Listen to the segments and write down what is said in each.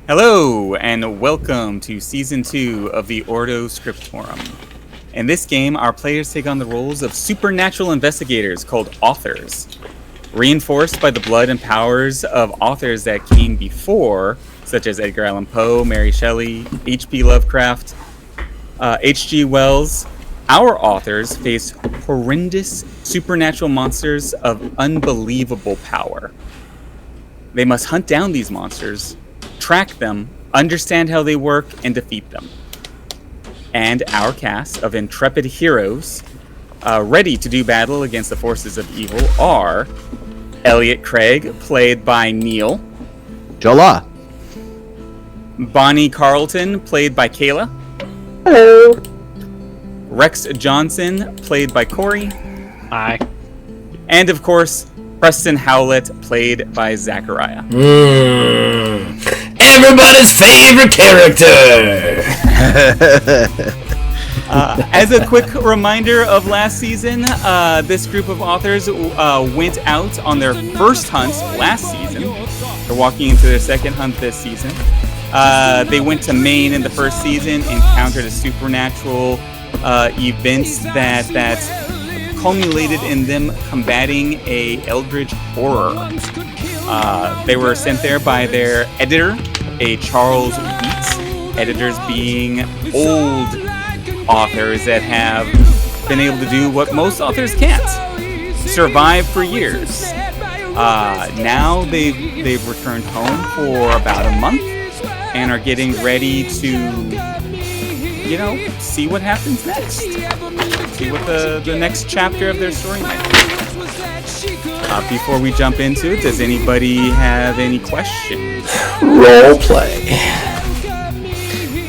Hello, and welcome to Season 2 of the Ordo Scriptorium. In this game, our players take on the roles of supernatural investigators called authors. Reinforced by the blood and powers of authors that came before, such as Edgar Allan Poe, Mary Shelley, H.P. Lovecraft, H.G. Wells, our authors face horrendous supernatural monsters of unbelievable power. They must hunt down these monsters, track them, understand how they work, and defeat them. And our cast of intrepid heroes ready to do battle against the forces of evil are Elliot Craig, played by Neil. Jola. Bonnie Carlton, played by Kayla. Hello. Rex Johnson, played by Corey. Hi. And of course, Preston Howlett, played by Zachariah. Everybody's favorite character! As a quick reminder of last season, this group of authors went out on their first hunt last season. They're walking into their second hunt this season. They went to Maine in the first season, encountered a supernatural events that culminated in them combating a eldritch horror. They were sent there by their editor, a Charles Wheat, editors being old authors that have been able to do what most authors can't, survive for years. Now they've returned home for about a month and are getting ready to, see what happens next. See what the next chapter of their story might be. Before we jump into it, does anybody have any questions? Role play.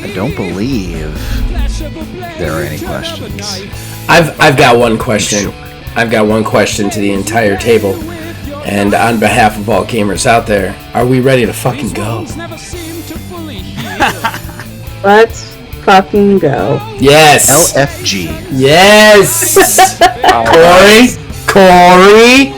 I don't believe there are any questions. I've got one question. I've got one question to the entire table. And on behalf of all gamers out there, are we ready to fucking go? Let's fucking go. Yes! LFG. Yes! Corey!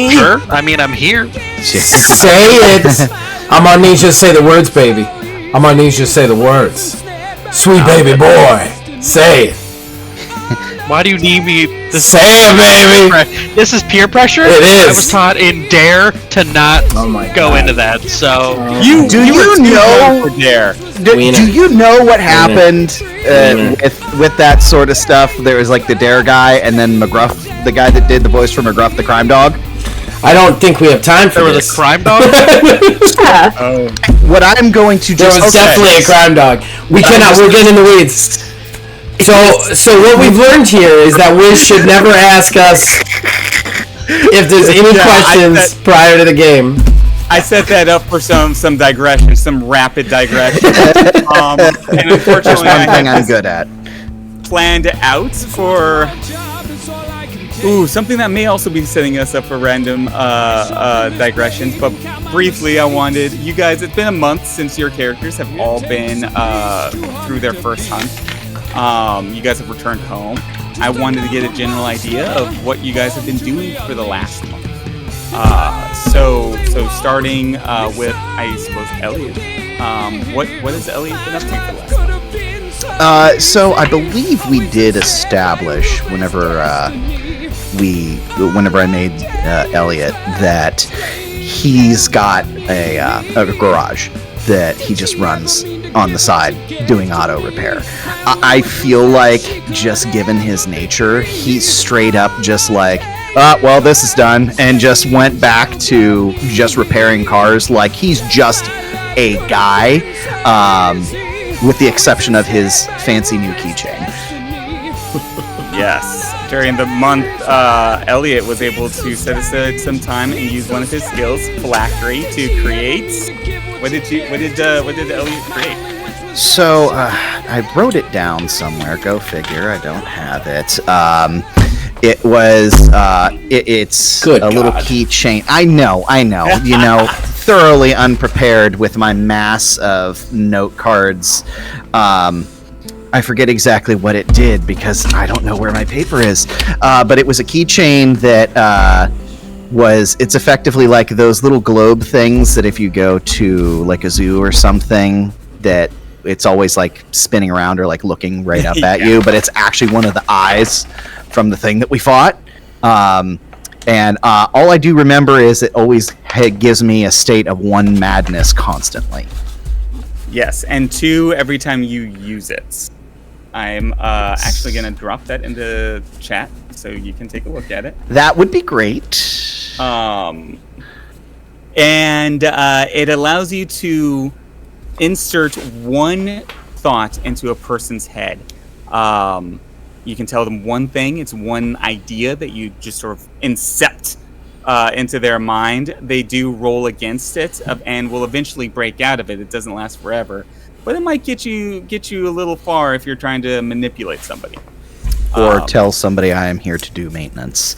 Sure. I mean, I'm here. Say it! I'm on knees, just say the words, baby. I'm on knees, just say the words. Sweet baby boy, say it. Why do you need me to Say it, baby! This is peer pressure? It is. I was taught in Dare to not go into that, so... Do you know what happened with that sort of stuff? There was like the Dare guy, and then McGruff, the guy that did the voice for McGruff the crime dog. I don't think we have time for There this. was a crime dog? Yeah. What I'm going to There was definitely a crime dog. We're getting in the weeds. So what we've learned here is that Wiz should never ask us if there's any questions prior to the game. I set that up for some digression, some rapid digression. And unfortunately, That's one thing I'm good at. Planned out for something that may also be setting us up for random digressions. But briefly, I wanted you guys. It's been a month since your characters have all been through their first hunt. You guys have returned home. I wanted to get a general idea of what you guys have been doing for the last month. So starting with, I suppose, Elliot. What has Elliot been up to for the last month? So I believe we did establish whenever I made Elliot that he's got a garage that he just runs on the side doing auto repair. I feel like, just given his nature, he's straight up just like, well, this is done, and just went back to just repairing cars like he's just a guy, with the exception of his fancy new keychain. Yes. During the month, Elliot was able to set aside some time and use one of his skills, phylactery, to create. What did Elliot create? So I wrote it down somewhere. Go figure. I don't have it. It was it's Good a little God. keychain. I know. Thoroughly unprepared with my mass of note cards. I forget exactly what it did because I don't know where my paper is. But it was a keychain that it's effectively like those little globe things that if you go to like a zoo or something, that it's always like spinning around or like looking right up at you, but it's actually one of the eyes from the thing that we fought. And all I do remember is it always gives me a state of 1 madness constantly. Yes, and 2 every time you use it. I'm actually going to drop that into chat so you can take a look at it. That would be great. And it allows you to insert 1 thought into a person's head. You can tell them 1 thing. It's 1 idea that you just sort of incept into their mind. They do roll against it and will eventually break out of it. It doesn't last forever, but it might get you a little far if you're trying to manipulate somebody. Or tell somebody I am here to do maintenance.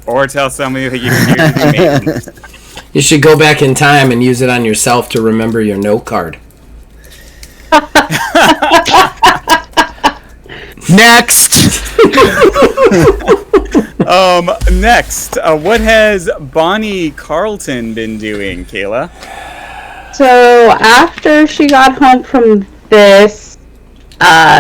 Or tell somebody that you're here to do maintenance. You should go back in time and use it on yourself to remember your note card. Next! Next, what has Bonnie Carlton been doing, Kayla? So after she got home from this,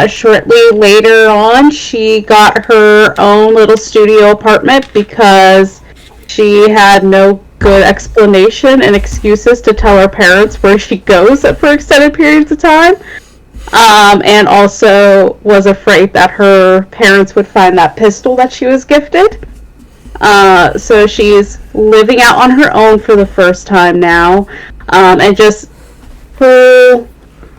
shortly later on, she got her own little studio apartment because she had no good explanation and excuses to tell her parents where she goes for extended periods of time. And also was afraid that her parents would find that pistol that she was gifted. So she's living out on her own for the first time now. And just full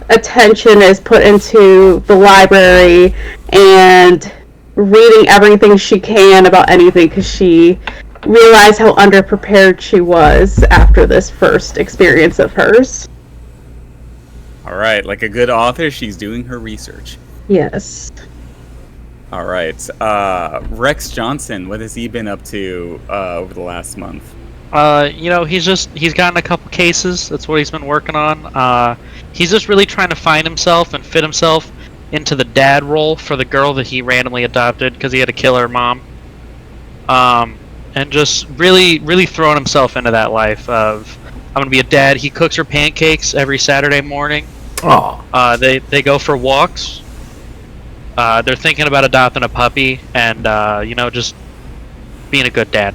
attention is put into the library and reading everything she can about anything because she realized how underprepared she was after this first experience of hers. All right, like a good author, she's doing her research. Yes. All right, Rex Johnson, what has he been up to over the last month? He's gotten a couple cases. That's what he's been working on. He's just really trying to find himself and fit himself into the dad role for the girl that he randomly adopted because he had to kill her mom. And just really throwing himself into that life of, I'm going to be a dad. He cooks her pancakes every Saturday morning. Oh. They go for walks. They're thinking about adopting a puppy and, just being a good dad.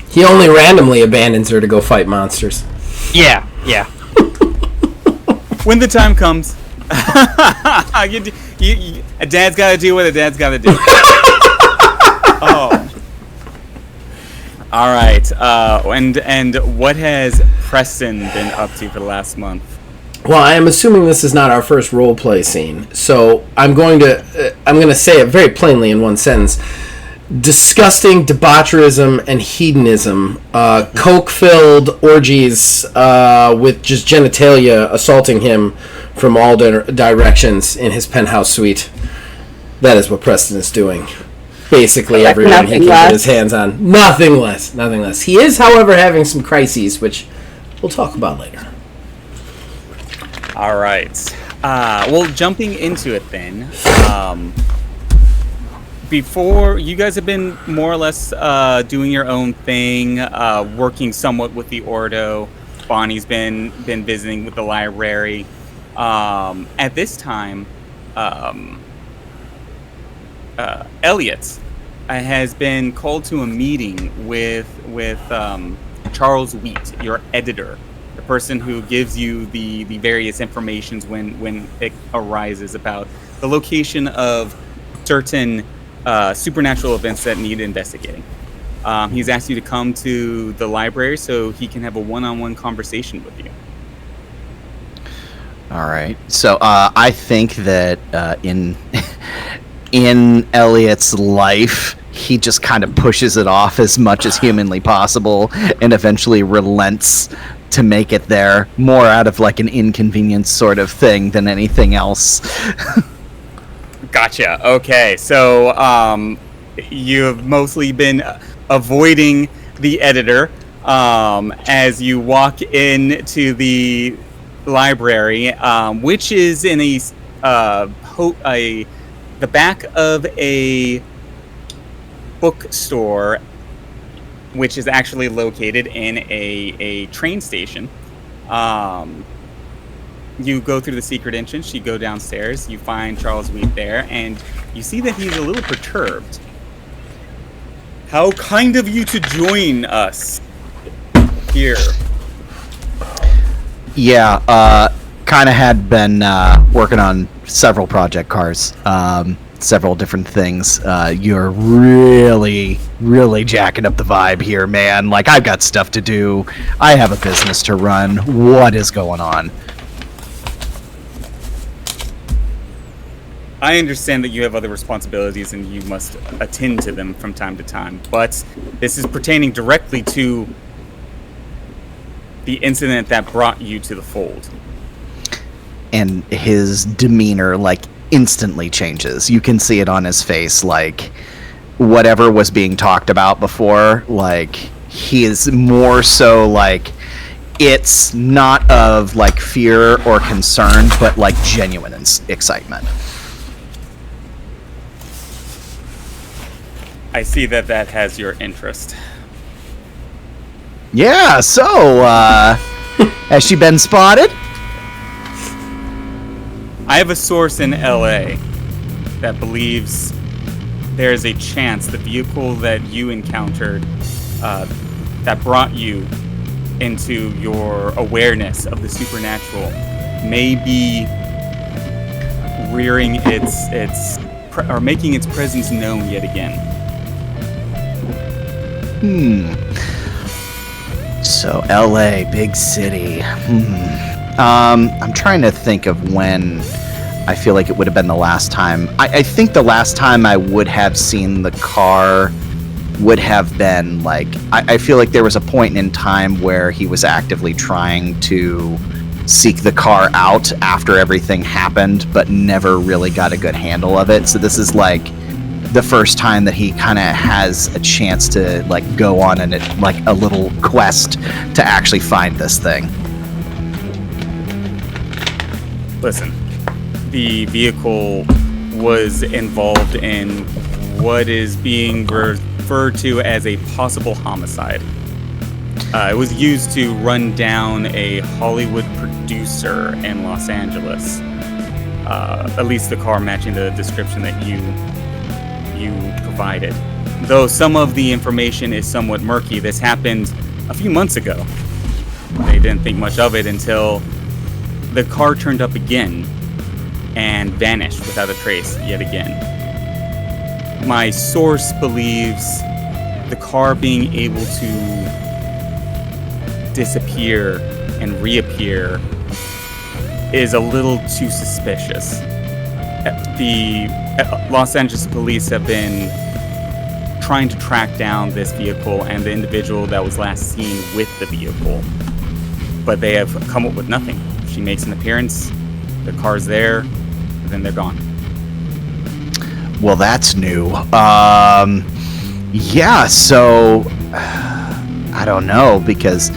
He only randomly abandons her to go fight monsters. Yeah. When the time comes. A dad's got to do what a dad's got to do. Oh. All right. And what has Preston been up to for the last month? Well, I am assuming this is not our first role play scene, so I'm going to say it very plainly in one sentence. Disgusting debaucherism and hedonism, coke-filled orgies with just genitalia assaulting him from all directions in his penthouse suite. That is what Preston is doing. Basically, everyone he can get his hands on. Nothing less. He is, however, having some crises, which we'll talk about later. All right. Well, jumping into it then. Before, you guys have been more or less doing your own thing, working somewhat with the Ordo. Bonnie's been visiting with the library. At this time, Elliot has been called to a meeting with Charles Wheat, your editor, the person who gives you the various informations when it arises about the location of certain supernatural events that need investigating. He's asked you to come to the library so he can have a one-on-one conversation with you. All right. So I think that in Elliot's life, he just kind of pushes it off as much as humanly possible and eventually relents to make it there, more out of like an inconvenience sort of thing than anything else. Gotcha. Okay. So you've mostly been avoiding the editor as you walk into the library, which is in the back of a bookstore which is actually located in a train station. You go through the secret entrance, you go downstairs, you find Charles Wheat there, and you see that he's a little perturbed. How kind of you to join us here. Yeah, kind of had been working on several project cars, several different things. You're really, really jacking up the vibe here, man. Like, I've got stuff to do. I have a business to run. What is going on? I understand that you have other responsibilities and you must attend to them from time to time, but this is pertaining directly to the incident that brought you to the fold. And his demeanor, like, instantly changes. You can see it on his face, like, whatever was being talked about before, like, he is more so, like, it's not of, like, fear or concern, but, like, genuine excitement. I see that has your interest. Yeah, so, has she been spotted? I have a source in LA that believes there's a chance the vehicle that you encountered that brought you into your awareness of the supernatural may be rearing or making its presence known yet again. So, LA, big city. I'm trying to think of when I feel like it would have been the last time. I think the last time I would have seen the car would have been, like, I feel like there was a point in time where he was actively trying to seek the car out after everything happened, but never really got a good handle of it. So this is, like, the first time that he kind of has a chance to, like, go on like a little quest to actually find this thing. Listen, the vehicle was involved in what is being referred to as a possible homicide. It was used to run down a Hollywood producer in Los Angeles. At least the car matching the description that you provided. Though some of the information is somewhat murky, this happened a few months ago. They didn't think much of it until the car turned up again and vanished without a trace yet again. My source believes the car being able to disappear and reappear is a little too suspicious. The Los Angeles police have been trying to track down this vehicle and the individual that was last seen with the vehicle, but they have come up with nothing. She makes an appearance, the car's there, and then they're gone. Well, that's new. Yeah, so I don't know, because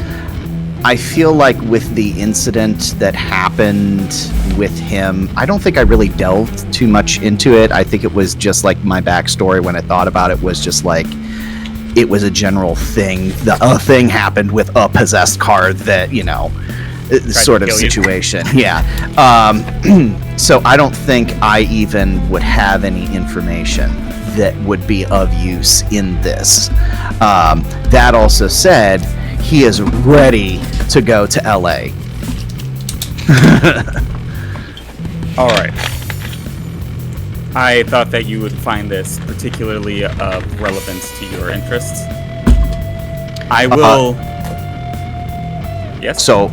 I feel like with the incident that happened with him, I don't think I really delved too much into it. I think it was just like my backstory when I thought about it was just like, it was a general thing. A thing happened with a possessed car that, you know, sort of situation. Yeah. So I don't think I even would have any information that would be of use in this. That also said, he is ready to go to LA. All right. I thought that you would find this particularly of relevance to your interests. I will. Yes. So,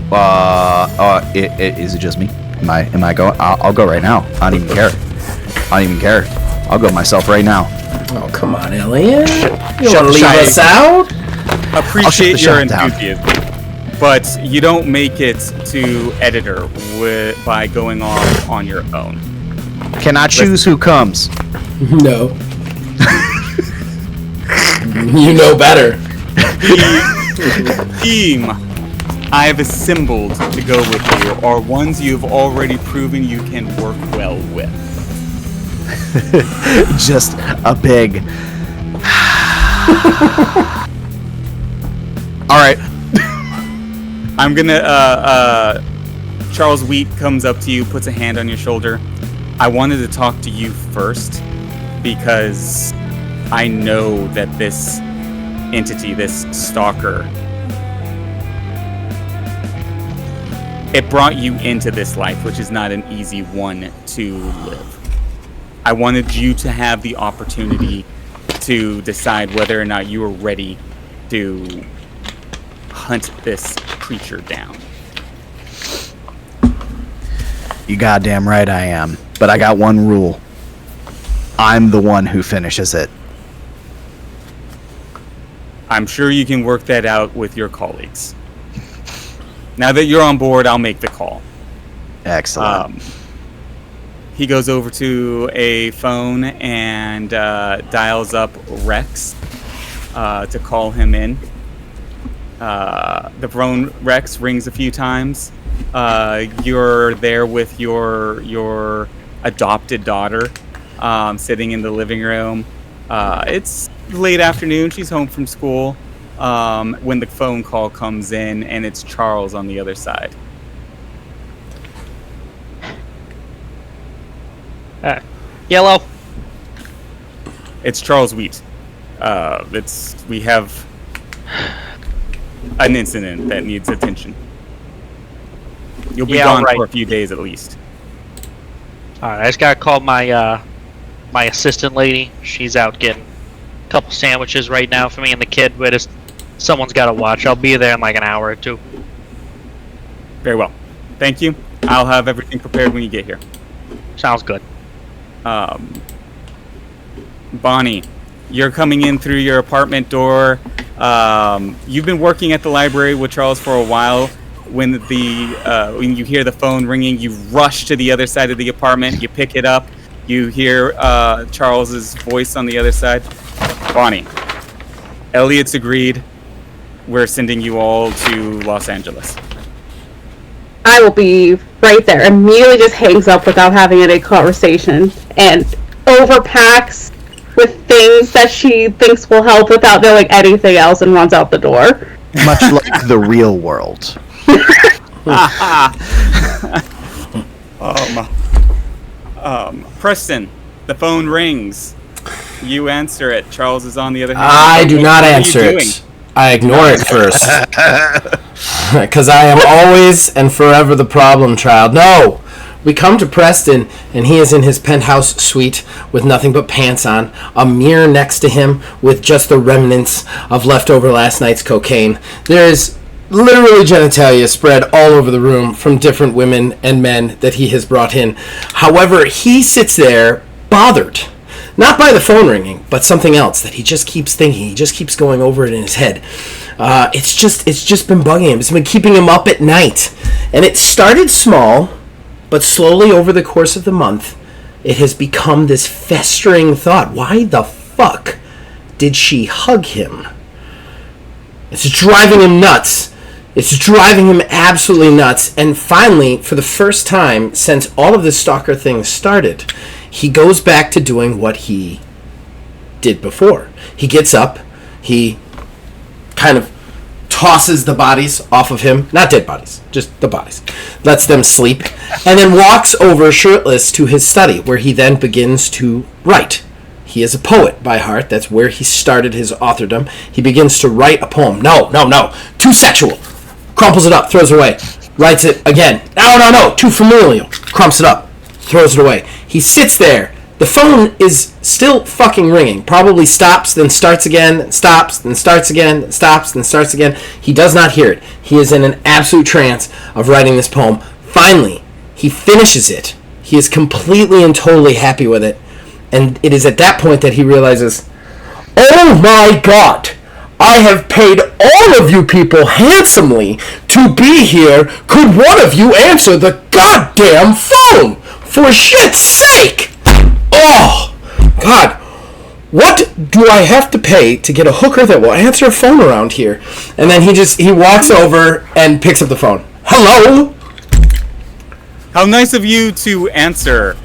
is it just me? Am I going? I'll go right now. I don't even care. I'll go myself right now. Oh, come on, Elliot. You Shut want to leave us out? Appreciate your enthusiasm, but you don't make it to editor by going off on your own. Can I choose who comes? No. You know better. The team I have assembled to go with you are ones you've already proven you can work well with. Just a big All right. I'm gonna. Charles Wheat comes up to you, puts a hand on your shoulder. I wanted to talk to you first because I know that this entity, this stalker, it brought you into this life, which is not an easy one to live. I wanted you to have the opportunity to decide whether or not you were ready to hunt this creature down. You goddamn right I am. But I got one rule. I'm the one who finishes it. I'm sure you can work that out with your colleagues. Now that you're on board, I'll make the call. Excellent. He goes over to a phone and dials up Rex to call him in. The phone, Rex, rings a few times. You're there with your adopted daughter, sitting in the living room. It's late afternoon. She's home from school when the phone call comes in, and it's Charles on the other side. Yellow. It's Charles Wheat. We have an incident that needs attention. You'll be gone for a few days at least. Alright, I just gotta call my my assistant lady. She's out getting a couple sandwiches right now for me and the kid, but someone's gotta watch. I'll be there in like an hour or two. Very well. Thank you. I'll have everything prepared when you get here. Sounds good. Bonnie, you're coming in through your apartment door. You've been working at the library with Charles for a while. When you hear the phone ringing, you rush to the other side of the apartment. You pick it up. You hear Charles's voice on the other side. Bonnie, Elliot's agreed. We're sending you all to Los Angeles. I will be right there. Immediately just hangs up without having any conversation and overpacks with things that she thinks will help without knowing anything else and runs out the door. Much like the real world. Preston, the phone rings. You answer it. Charles is on the other hand. I do not answer it. I ignore it first. Because I am always and forever the problem child. No! We come to Preston, and he is in his penthouse suite with nothing but pants on, a mirror next to him with just the remnants of leftover last night's cocaine. There is literally genitalia spread all over the room from different women and men that he has brought in. However, he sits there bothered. Not by the phone ringing, but something else that he just keeps thinking. He just keeps going over it in his head. It's just been bugging him. It's been keeping him up at night. And it started small, but slowly over the course of the month, it has become this festering thought. Why the fuck did she hug him? It's driving him nuts. It's driving him absolutely nuts. And finally, for the first time since all of this stalker thing started, he goes back to doing what he did before. He gets up, he kind of tosses the bodies off of him. Not dead bodies, just the bodies. Lets them sleep. And then walks over shirtless to his study, where he then begins to write. He is a poet by heart. That's where he started his authordom. He begins to write a poem. No. Too sexual. Crumples it up, throws it away. Writes it again. No. Too familial. Crumps it up, throws it away. He sits there. The phone is still fucking ringing. Probably stops, then starts again, stops, then starts again, stops, then starts again. He does not hear it. He is in an absolute trance of writing this poem. Finally, he finishes it. He is completely and totally happy with it. And it is at that point that he realizes, oh my God, I have paid all of you people handsomely to be here. Could one of you answer the goddamn phone? For shit's sake! Oh, God. What do I have to pay to get a hooker that will answer a phone around here? And then he walks over and picks up the phone. Hello? How nice of you to answer,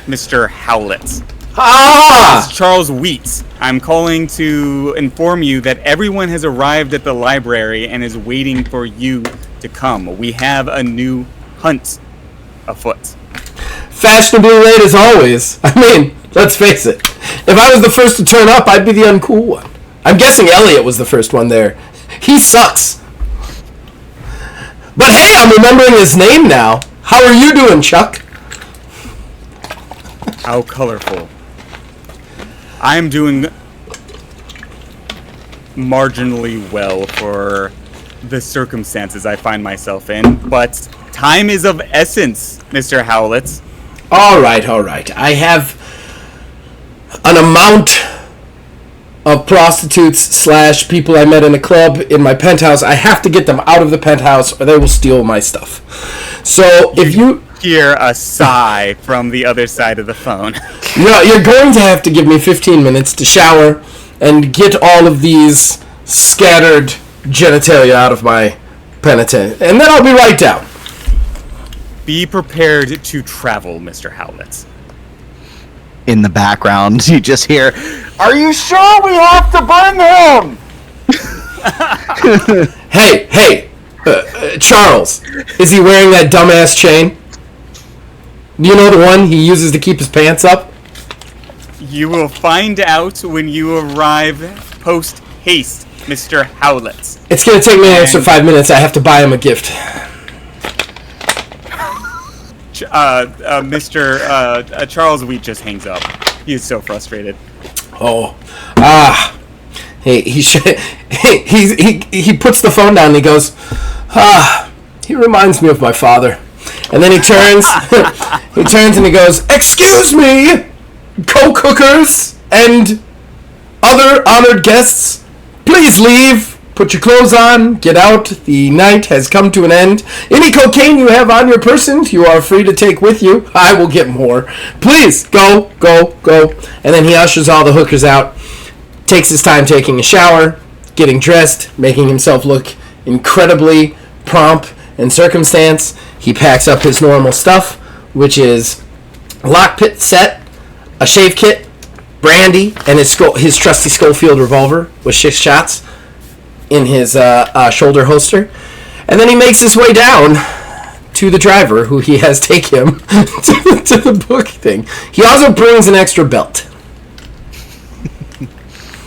Mr. Howlett. Ah! It's Charles Wheat. I'm calling to inform you that everyone has arrived at the library and is waiting for you to come. We have a new hunt afoot. Fashionably late as always. I mean, let's face it. If I was the first to turn up, I'd be the uncool one. I'm guessing Elliot was the first one there. He sucks. But hey, I'm remembering his name now. How are you doing, Chuck? How colorful. I'm doing marginally well for the circumstances I find myself in, but time is of essence, Mr. Howlett. All right. I have an amount of prostitutes / people I met in a club in my penthouse. I have to get them out of the penthouse or they will steal my stuff. So if you hear a sigh from the other side of the phone. No, you're going to have to give me 15 minutes to shower and get all of these scattered genitalia out of my penitentiary, and then I'll be right down. Be prepared to travel, Mr. Howlett. In the background, you just hear, "Are you sure we have to burn him?" Hey, Charles, is he wearing that dumbass chain? Do you know the one he uses to keep his pants up? You will find out when you arrive post-haste, Mr. Howlett. It's going to take me an extra 5 minutes. I have to buy him a gift. Mr. Charles Wheat just hangs up. He is so frustrated. He puts the phone down and he goes, he reminds me of my father. And then he turns, and he goes, "Excuse me, co-cookers and other honored guests, please leave. Put your clothes on, get out. The night has come to an end. Any cocaine you have on your person, you are free to take with you. I will get more. Please, go. And then he ushers all the hookers out, takes his time taking a shower, getting dressed, making himself look incredibly prompt and circumstance. He packs up his normal stuff, which is a lockpick set, a shave kit, brandy, and his trusty Schofield revolver with 6 shots in his shoulder holster. And then he makes his way down to the driver, who he has take him to the book thing. He also brings an extra belt.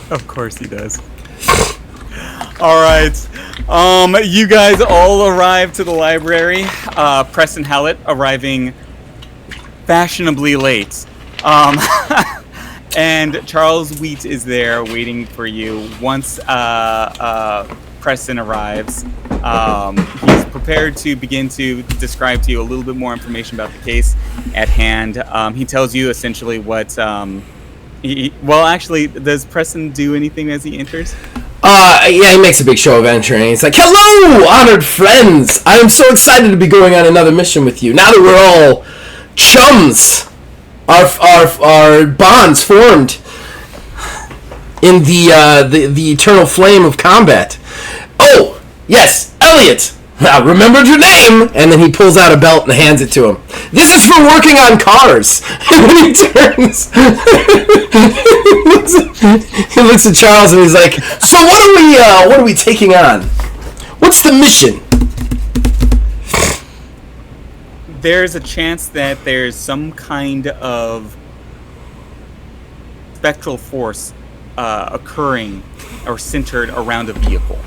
Of course he does. All right. You guys all arrive to the library. Preston Howlett arriving fashionably late. And Charles Wheat is there waiting for you. Once Preston arrives, he's prepared to begin to describe to you a little bit more information about the case at hand. He tells you essentially what... does Preston do anything as he enters? Yeah, he makes a big show of entering. He's like, "Hello, honored friends! I am so excited to be going on another mission with you. Now that we're all chums, our bonds formed in the eternal flame of combat. Oh, yes, Elliot! I remembered your name!" And then he pulls out a belt and hands it to him. "This is for working on cars." And then he turns, he looks at Charles and he's like, "So what are we taking on? What's the mission?" There's a chance that there's some kind of spectral force occurring or centered around a vehicle.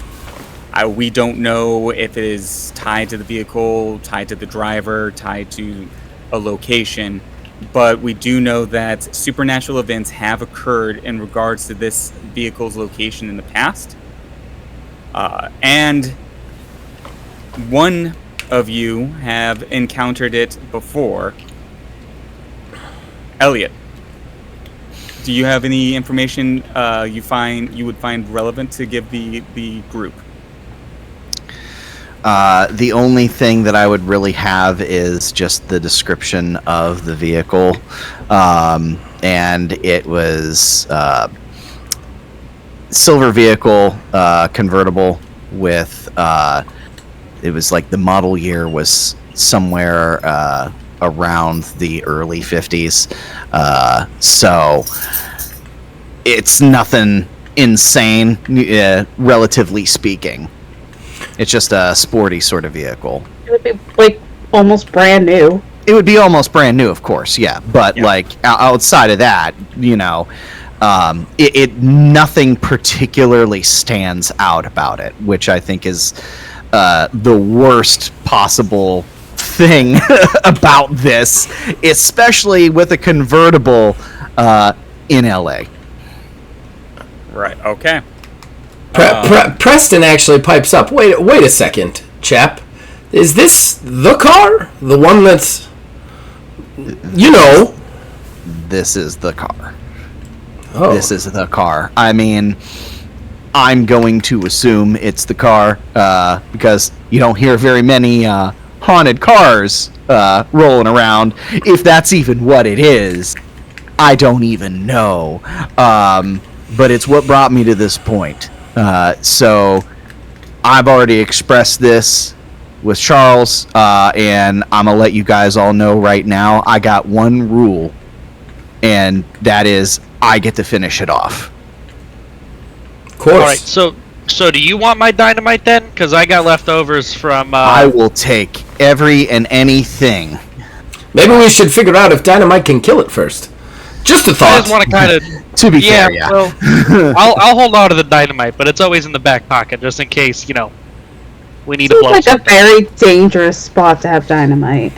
We don't know if it is tied to the vehicle, tied to the driver, tied to a location, but we do know that supernatural events have occurred in regards to this vehicle's location in the past. And one of you have encountered it before. Elliot, do you have any information you would find relevant to give the group? The only thing that I would really have is just the description of the vehicle, and it was silver vehicle, convertible with it was like the model year was somewhere around the early 50s. So it's nothing insane, relatively speaking. It's just a sporty sort of vehicle. It would be like almost brand new. It would be almost brand new, of course, yeah. But like outside of that, you know, it nothing particularly stands out about it, which I think is the worst possible thing about this, especially with a convertible in LA. Right. Okay. Preston actually pipes up. Wait a second, chap. Is this the car? The one that's, you know? This is the car. Oh. This is the car. I mean, I'm going to assume it's the car because you don't hear very many haunted cars rolling around. If that's even what it is, I don't even know. But it's what brought me to this point. So I've already expressed this with Charles, and I'm going to let you guys all know right now, I got one rule, and that is I get to finish it off. Of course. All right, so do you want my dynamite then? Because I got leftovers from. I will take every and anything. Maybe we should figure out if dynamite can kill it first. Just a I thought. just want to kind of. To be fair, yeah. Well, I'll hold on to the dynamite, but it's always in the back pocket just in case we need to Seems blow like something. a very dangerous spot to have dynamite.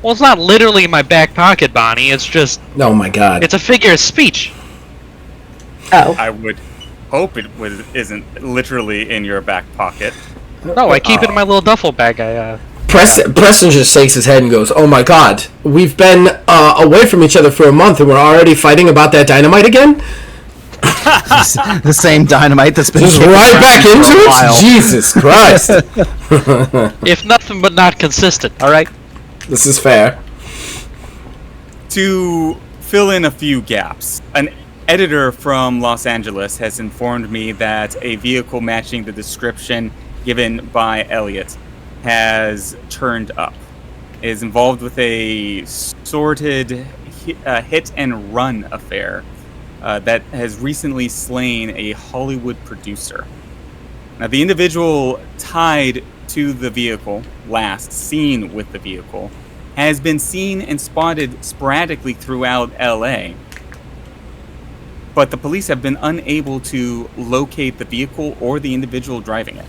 Well, it's not literally in my back pocket, Bonnie. It's just Oh my god. it's a figure of speech. Oh. I would hope it isn't literally in your back pocket. No, I keep it in my little duffel bag. Preston just shakes his head and goes, "Oh my god, we've been away from each other for a month and we're already fighting about that dynamite again? The same dynamite that's been Just kicking right around back for a into it? while. Jesus Christ." If nothing but not consistent, alright? This is fair. To fill in a few gaps, an editor from Los Angeles has informed me that a vehicle matching the description given by Elliot has turned up. It is involved with a sordid hit and run affair that has recently slain a Hollywood producer. Now, the individual tied to the vehicle, last seen with the vehicle, has been seen and spotted sporadically throughout LA. But the police have been unable to locate the vehicle or the individual driving it.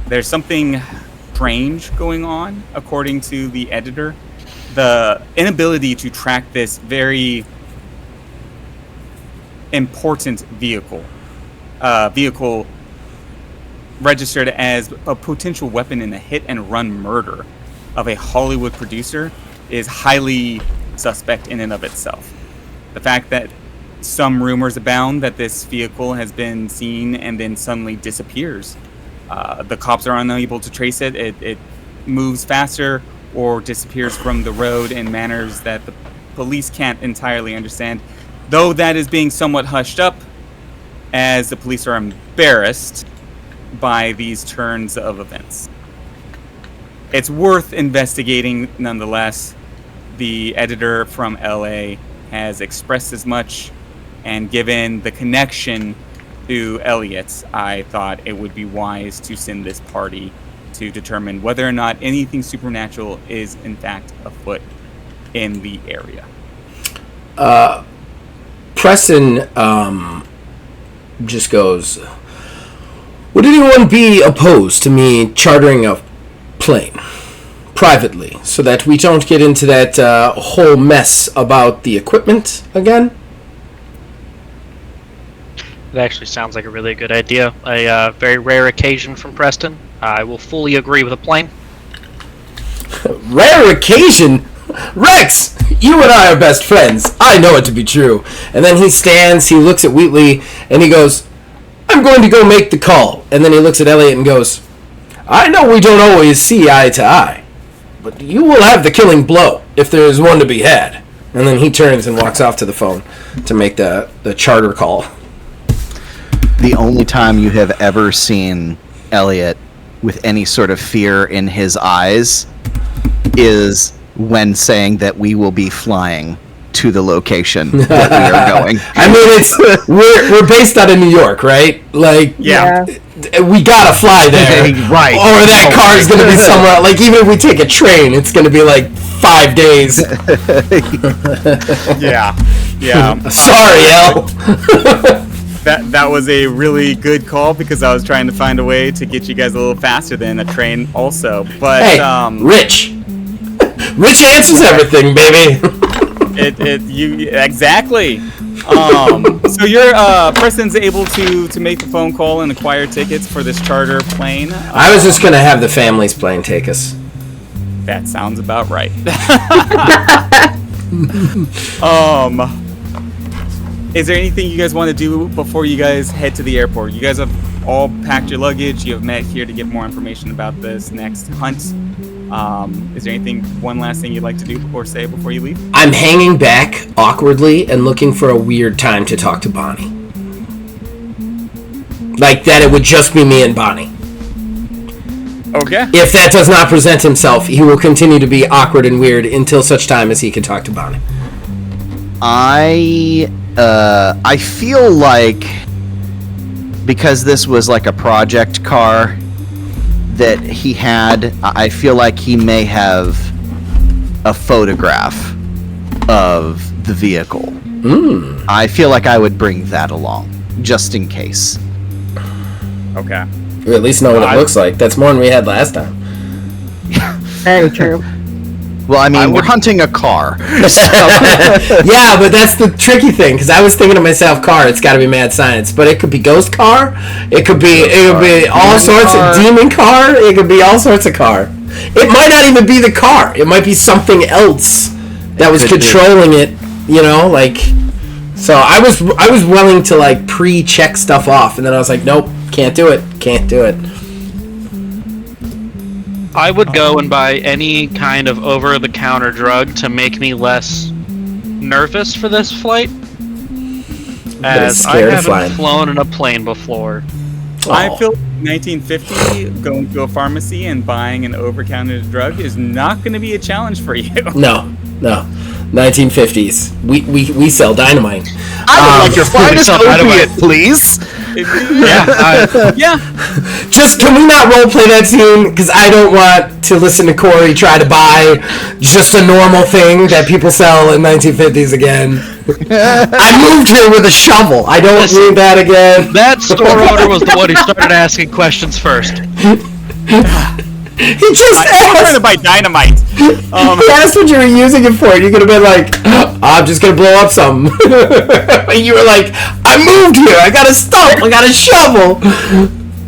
There's something strange going on, according to the editor. The inability to track this very important vehicle registered as a potential weapon in a hit-and-run murder of a Hollywood producer is highly suspect in and of itself. The fact that some rumors abound that this vehicle has been seen and then suddenly disappears. The cops are unable to trace it. It moves faster or disappears from the road in manners that the police can't entirely understand, though that is being somewhat hushed up as the police are embarrassed by these turns of events. It's worth investigating nonetheless. The editor from LA has expressed as much, and given the connection to Elliot, I thought it would be wise to send this party to determine whether or not anything supernatural is in fact afoot in the area. Preston just goes, "Would anyone be opposed to me chartering a plane privately so that we don't get into that whole mess about the equipment again?" It actually sounds like a really good idea. A very rare occasion from Preston. I will fully agree with a plane. Rare occasion? Rex, you and I are best friends. I know it to be true. And then he stands, he looks at Wheatley, and he goes, "I'm going to go make the call." And then he looks at Elliot and goes, "I know we don't always see eye to eye, but you will have the killing blow if there is one to be had." And then he turns and walks off to the phone to make the charter call. The only time you have ever seen Elliot with any sort of fear in his eyes is when saying that we will be flying to the location that we are going. I mean, we're based out of New York, right? Like, Yeah. we gotta fly there, Right. Or that car is gonna be somewhere. Like, even if we take a train, it's gonna be like 5 days. Yeah. Sorry, El. That was a really good call because I was trying to find a way to get you guys a little faster than a train also. But Hey, Rich answers everything, baby. you exactly. So your Preston's able to make the phone call and acquire tickets for this charter plane. I was just gonna have the family's plane take us. That sounds about right. Is there anything you guys want to do before you guys head to the airport? You guys have all packed your luggage. You have met here to get more information about this next hunt. Is there one last thing you'd like to do or say before you leave? I'm hanging back awkwardly and looking for a weird time to talk to Bonnie. Like that it would just be me and Bonnie. Okay. If that does not present himself, he will continue to be awkward and weird until such time as he can talk to Bonnie. I feel like because this was like a project car that he had, I feel like he may have a photograph of the vehicle. I feel like I would bring that along just in case. Okay. We at least know what it looks like. That's more than we had last time. Very true. Well, I mean, we're hunting a car. So. Yeah, but that's the tricky thing, because I was thinking to myself, car, it's got to be mad science. But it could be ghost car. It could be all sorts of demon car. It could be all sorts of car. It might not even be the car. It might be something else that was controlling it. You know, like. So I was willing to like pre-check stuff off, and then I was like, nope, can't do it. I would go and buy any kind of over-the-counter drug to make me less nervous for this flight, as I haven't flown in a plane before. I feel 1950 going to a pharmacy and buying an over-counter drug is not going to be a challenge for you. No. 1950s. We sell dynamite. I would like your finest opiate, please. Yeah. Just can we not roleplay that scene? Because I don't want to listen to Corey try to buy just a normal thing that people sell in 1950s again. I moved here with a shovel. I don't need that again. That store owner was the one who started asking questions first. He just asked to buy dynamite. He asked what you were using it for. You could have been like, I'm just going to blow up something. You were like, I moved here. I got a stump. I got a shovel.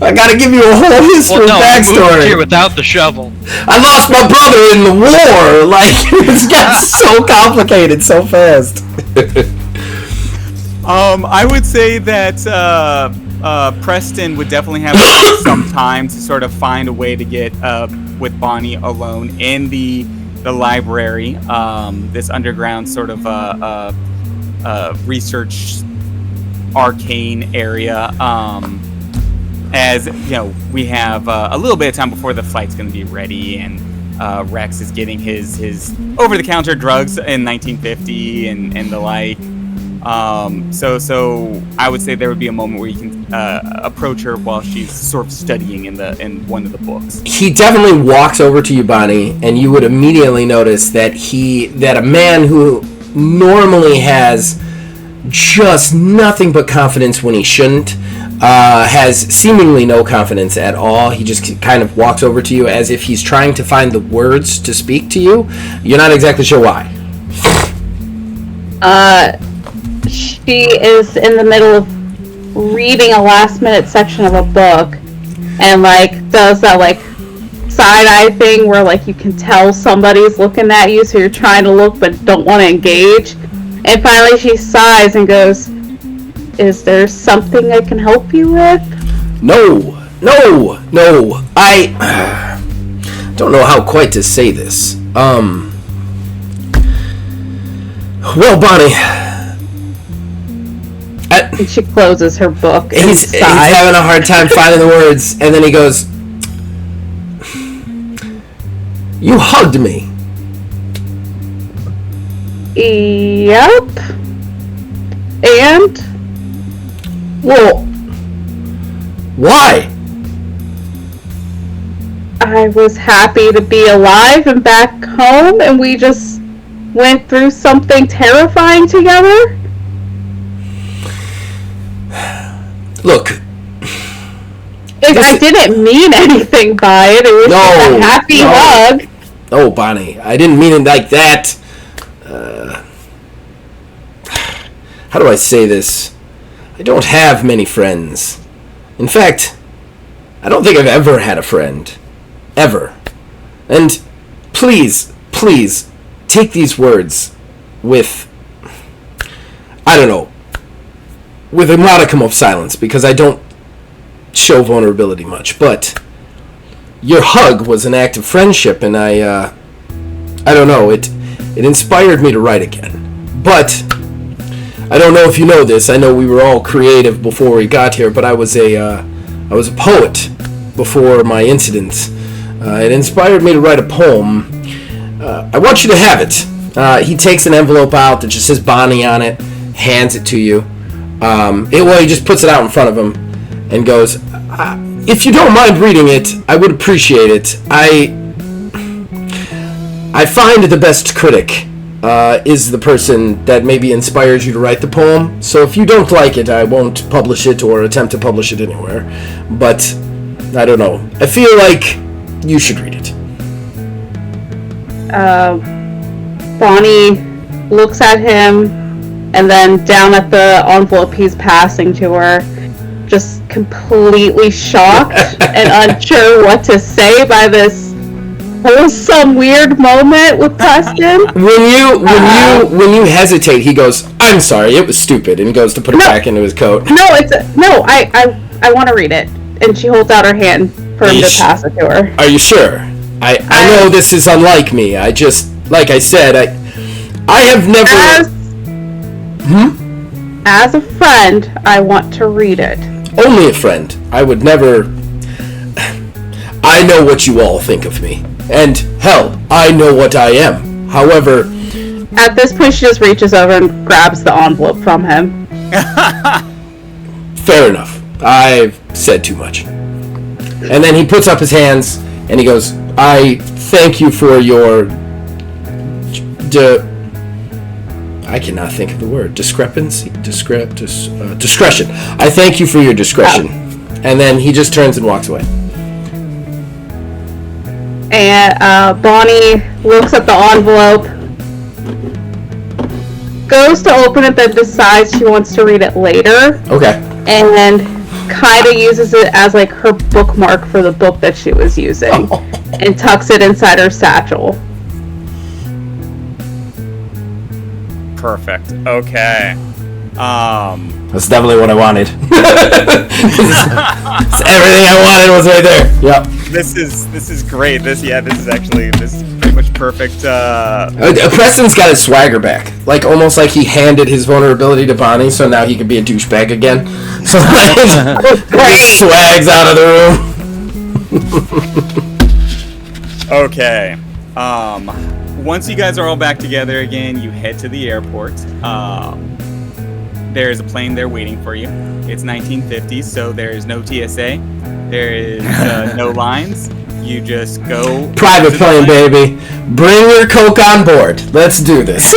I got to give you a whole history backstory. I moved here without the shovel. I lost my brother in the war. Like, it's got so complicated so fast. I would say that Preston would definitely have some time to sort of find a way to get with Bonnie alone in the library, this underground sort of research arcane area. As you know, we have a little bit of time before the flight's going to be ready, and Rex is getting his over-the-counter drugs in 1950 and the like. So I would say there would be a moment where you can approach her while she's sort of studying in one of the books. He definitely walks over to you, Bonnie, and you would immediately notice that a man who normally has just nothing but confidence when he shouldn't, has seemingly no confidence at all. He just kind of walks over to you as if he's trying to find the words to speak to you. You're not exactly sure why. She is in the middle of reading a last-minute section of a book, and does that side-eye thing where you can tell somebody's looking at you, so you're trying to look but don't want to engage. And finally she sighs and goes, "Is there something I can help you with?" No. I don't know how quite to say this. Well, Bonnie. And she closes her book. He's having a hard time finding the words, and then he goes, "You hugged me. Yep. And? Well, why? I was happy to be alive and back home, and we just went through something terrifying together. Look. I didn't mean anything by it. It was just a happy hug. Oh, Bonnie, I didn't mean it like that. How do I say this? I don't have many friends. In fact, I don't think I've ever had a friend. Ever. And please, please, take these words with, I don't know, with a modicum of silence, because I don't show vulnerability much. But your hug was an act of friendship, and I don't know, it inspired me to write again. But I don't know if you know this. I know we were all creative before we got here, but I was a poet before my incident. It inspired me to write a poem. I want you to have it. He takes an envelope out that just says Bonnie on it, hands it to you. He just puts it out in front of him and goes, if you don't mind reading it, I would appreciate it. I find the best critic is the person that maybe inspires you to write the poem. So if you don't like it, I won't publish it or attempt to publish it anywhere. But I don't know. I feel like you should read it. Bonnie looks at him and then down at the envelope he's passing to her, just completely shocked and unsure what to say by this wholesome weird moment with Preston. When you hesitate, he goes, "I'm sorry, it was stupid," and he goes to put it back into his coat. I want to read it. And she holds out her hand for him to pass it to her. Are you sure? I know this is unlike me. I just, like I said, I have never... As a friend, I want to read it. Only a friend. I would never... I know what you all think of me. And, hell, I know what I am. However... At this point, she just reaches over and grabs the envelope from him. Fair enough. I've said too much. And then he puts up his hands and he goes, I thank you for your... I cannot think of the word. Discrepancy? Discretion. I thank you for your discretion. Oh. And then he just turns and walks away. And Bonnie looks at the envelope, goes to open it, then decides she wants to read it later. Okay. And kind of uses it as like her bookmark for the book that she was using. And tucks it inside her satchel. Perfect. Okay. That's definitely what I wanted. Everything I wanted was right there. Yep. This is great. This is pretty much perfect. Preston's got his swagger back. Like almost like he handed his vulnerability to Bonnie, so now he can be a douchebag again. So he swags out of the room. Okay. Once you guys are all back together again, you head to the airport. There's a plane there waiting for you. It's 1950, so there is no TSA. There is no lines. You just go... Private plane, baby. Bring your Coke on board. Let's do this.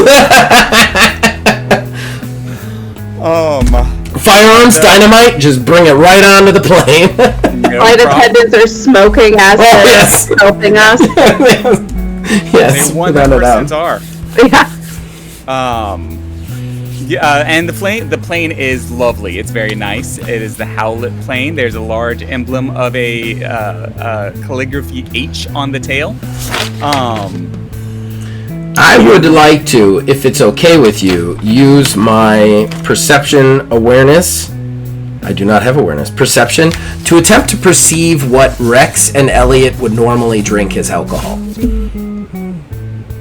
Firearms, dynamite, just bring it right onto the plane. Flight attendants are smoking as they're helping us. Yes, they 100% are. Yeah. And the plane is lovely. It's very nice. It is the Howlett plane. There's a large emblem of a calligraphy H on the tail. I would like to, if it's okay with you, use my perception awareness. I do not have awareness. Perception to attempt to perceive what Rex and Elliot would normally drink as alcohol.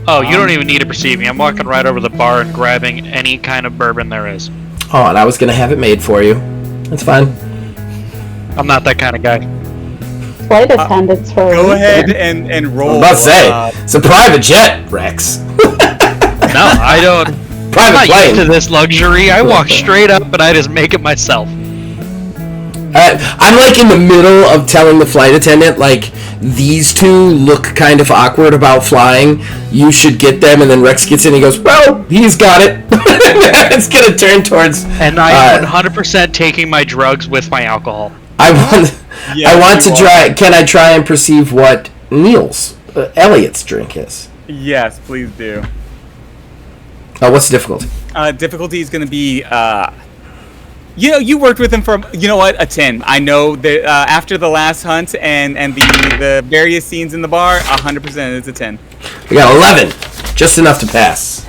Oh, you don't even need to perceive me. I'm walking right over the bar and grabbing any kind of bourbon there is. Oh, and I was going to have it made for you. That's fine. I'm not that kind of guy. Flight attendants for Go ahead and roll. I was about to say, it's a private jet, Rex. No, I don't. I'm not used to this luxury. I walk straight up and I just make it myself. I'm like in the middle of telling the flight attendant, like, these two look kind of awkward about flying. You should get them. And then Rex gets in and he goes, well, he's got it. It's going to turn towards... And I'm 100% taking my drugs with my alcohol. I want to try... Can I try and perceive what Elliot's drink is? Yes, please do. What's the difficulty? Difficulty is going to be... you worked with him for, a 10. I know that after the last hunt and the various scenes in the bar, 100% it's a 10. We got 11. Just enough to pass.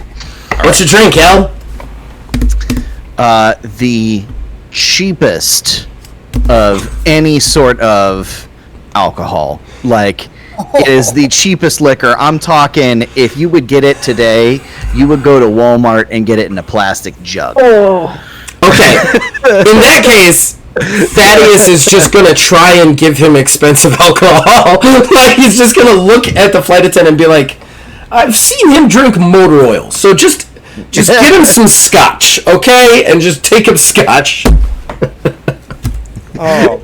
What's your drink, El? The cheapest of any sort of alcohol. Like, it is the cheapest liquor. I'm talking, if you would get it today, you would go to Walmart and get it in a plastic jug. Oh. Okay. In that case, Thaddeus is just going to try and give him expensive alcohol. Like, he's just going to look at the flight attendant and be like, I've seen him drink motor oil, so just get him some scotch, okay? And just take him scotch. Oh.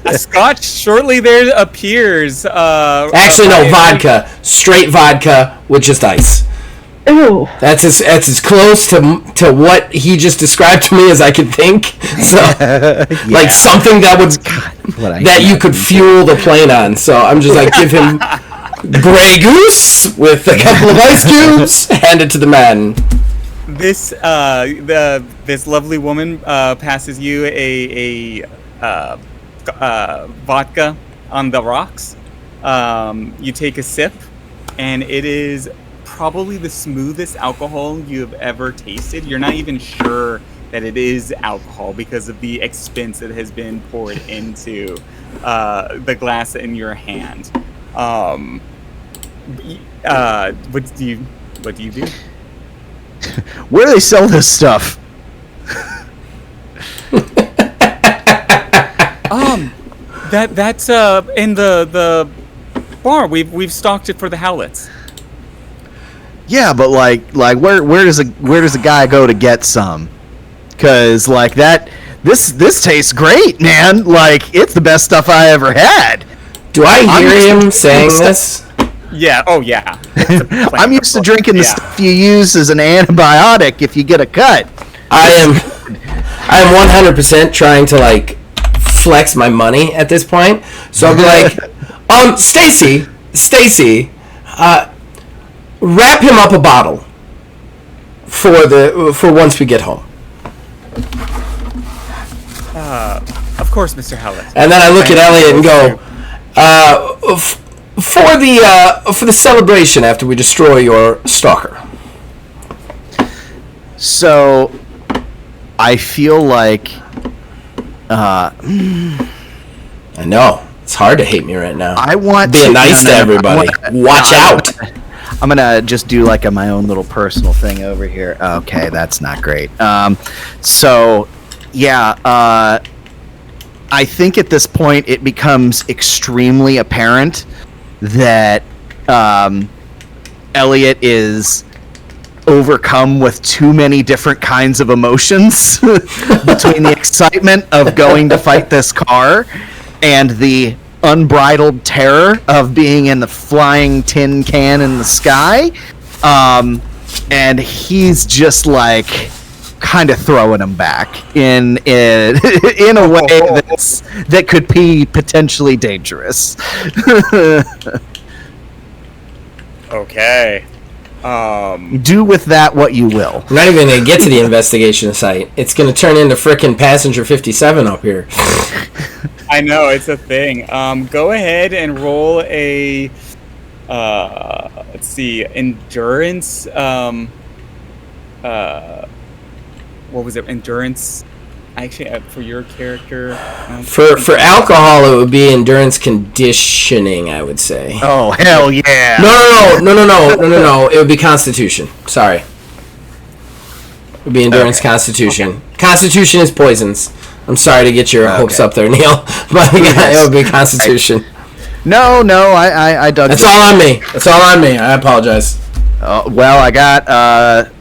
A scotch shortly there appears. Actually, no, vodka. Straight vodka with just ice. Ew. That's as close to what he just described to me as I could think. So, like something that you could fuel the plane on. So I'm just like, give him Grey Goose with a couple of ice cubes. Hand it to the man. This this lovely woman passes you a vodka on the rocks. You take a sip, and it is probably the smoothest alcohol you have ever tasted. You're not even sure that it is alcohol because of the expense that has been poured into the glass in your hand. What do you do? Where do they sell this stuff? That's in the bar. We've stocked it for the Howlets. Yeah, but like where does a guy go to get some? Cause like this tastes great, man. Like, it's the best stuff I ever had. Do I hear him saying this? Yeah. Oh yeah. I'm used to drinking the stuff you use as an antibiotic if you get a cut. I am 100% trying to like flex my money at this point. So I'll be like, Stacy, wrap him up a bottle for once we get home. Of course, Mr. Howlett. And then I look at Elliot and go, for the celebration after we destroy your stalker. So, I feel like, I know it's hard to hate me right now. I want being nice to everybody. Watch out. I'm gonna just do like my own little personal thing over here. Okay, that's not great. So, yeah, I think at this point it becomes extremely apparent that Elliot is overcome with too many different kinds of emotions between the excitement of going to fight this car and the unbridled terror of being in the flying tin can in the sky. And he's just like kind of throwing him back in a way that could be potentially dangerous. Okay. Do with that what you will. We're not even going to get to the investigation site. It's going to turn into frickin' Passenger 57 up here. I know, it's a thing. Go ahead and roll a let's see, endurance. What was it? Endurance. Actually, for your character. For alcohol, it would be endurance conditioning, I would say. Oh, hell yeah! No. It would be Constitution. Sorry. It would be endurance Constitution. Constitution is poisons. I'm sorry to get your hopes up there, Neil, but yeah, it would be Constitution. No, I dug. That's all on me. I apologize. Well, I got.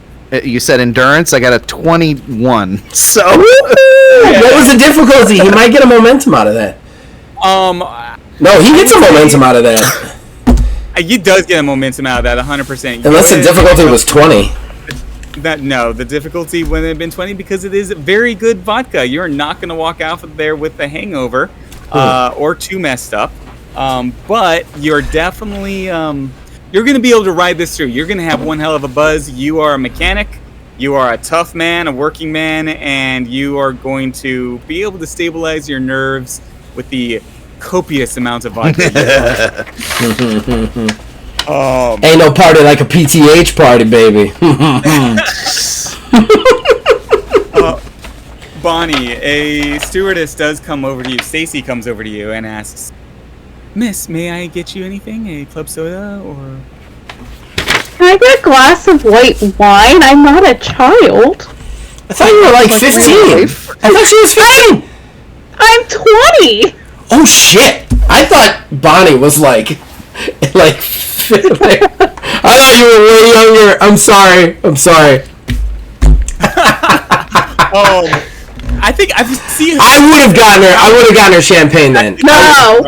You said endurance. I got a 21. So. What was the difficulty? He might get a momentum out of that. No, he gets a momentum out of that. He does get a momentum out of that, 100%. Unless the difficulty was 20. No, the difficulty wouldn't have been 20 because it is very good vodka. You're not going to walk out of there with a hangover or too messed up. But you're definitely you're going to be able to ride this through. You're going to have one hell of a buzz. You are a mechanic. You are a tough man, a working man, and you are going to be able to stabilize your nerves with the copious amounts of vodka. Ain't no party like a PTH party, baby. Bonnie, a stewardess does come over to you. Stacy comes over to you and asks, "Miss, may I get you anything? A club soda or?" Can I get a glass of white wine? I'm not a child. I thought you were like 15. I thought she was 15. I'm 20. Oh shit! I thought Bonnie was like. I thought you were way younger. I'm sorry. I think I've seen. I would have gotten her champagne then. No.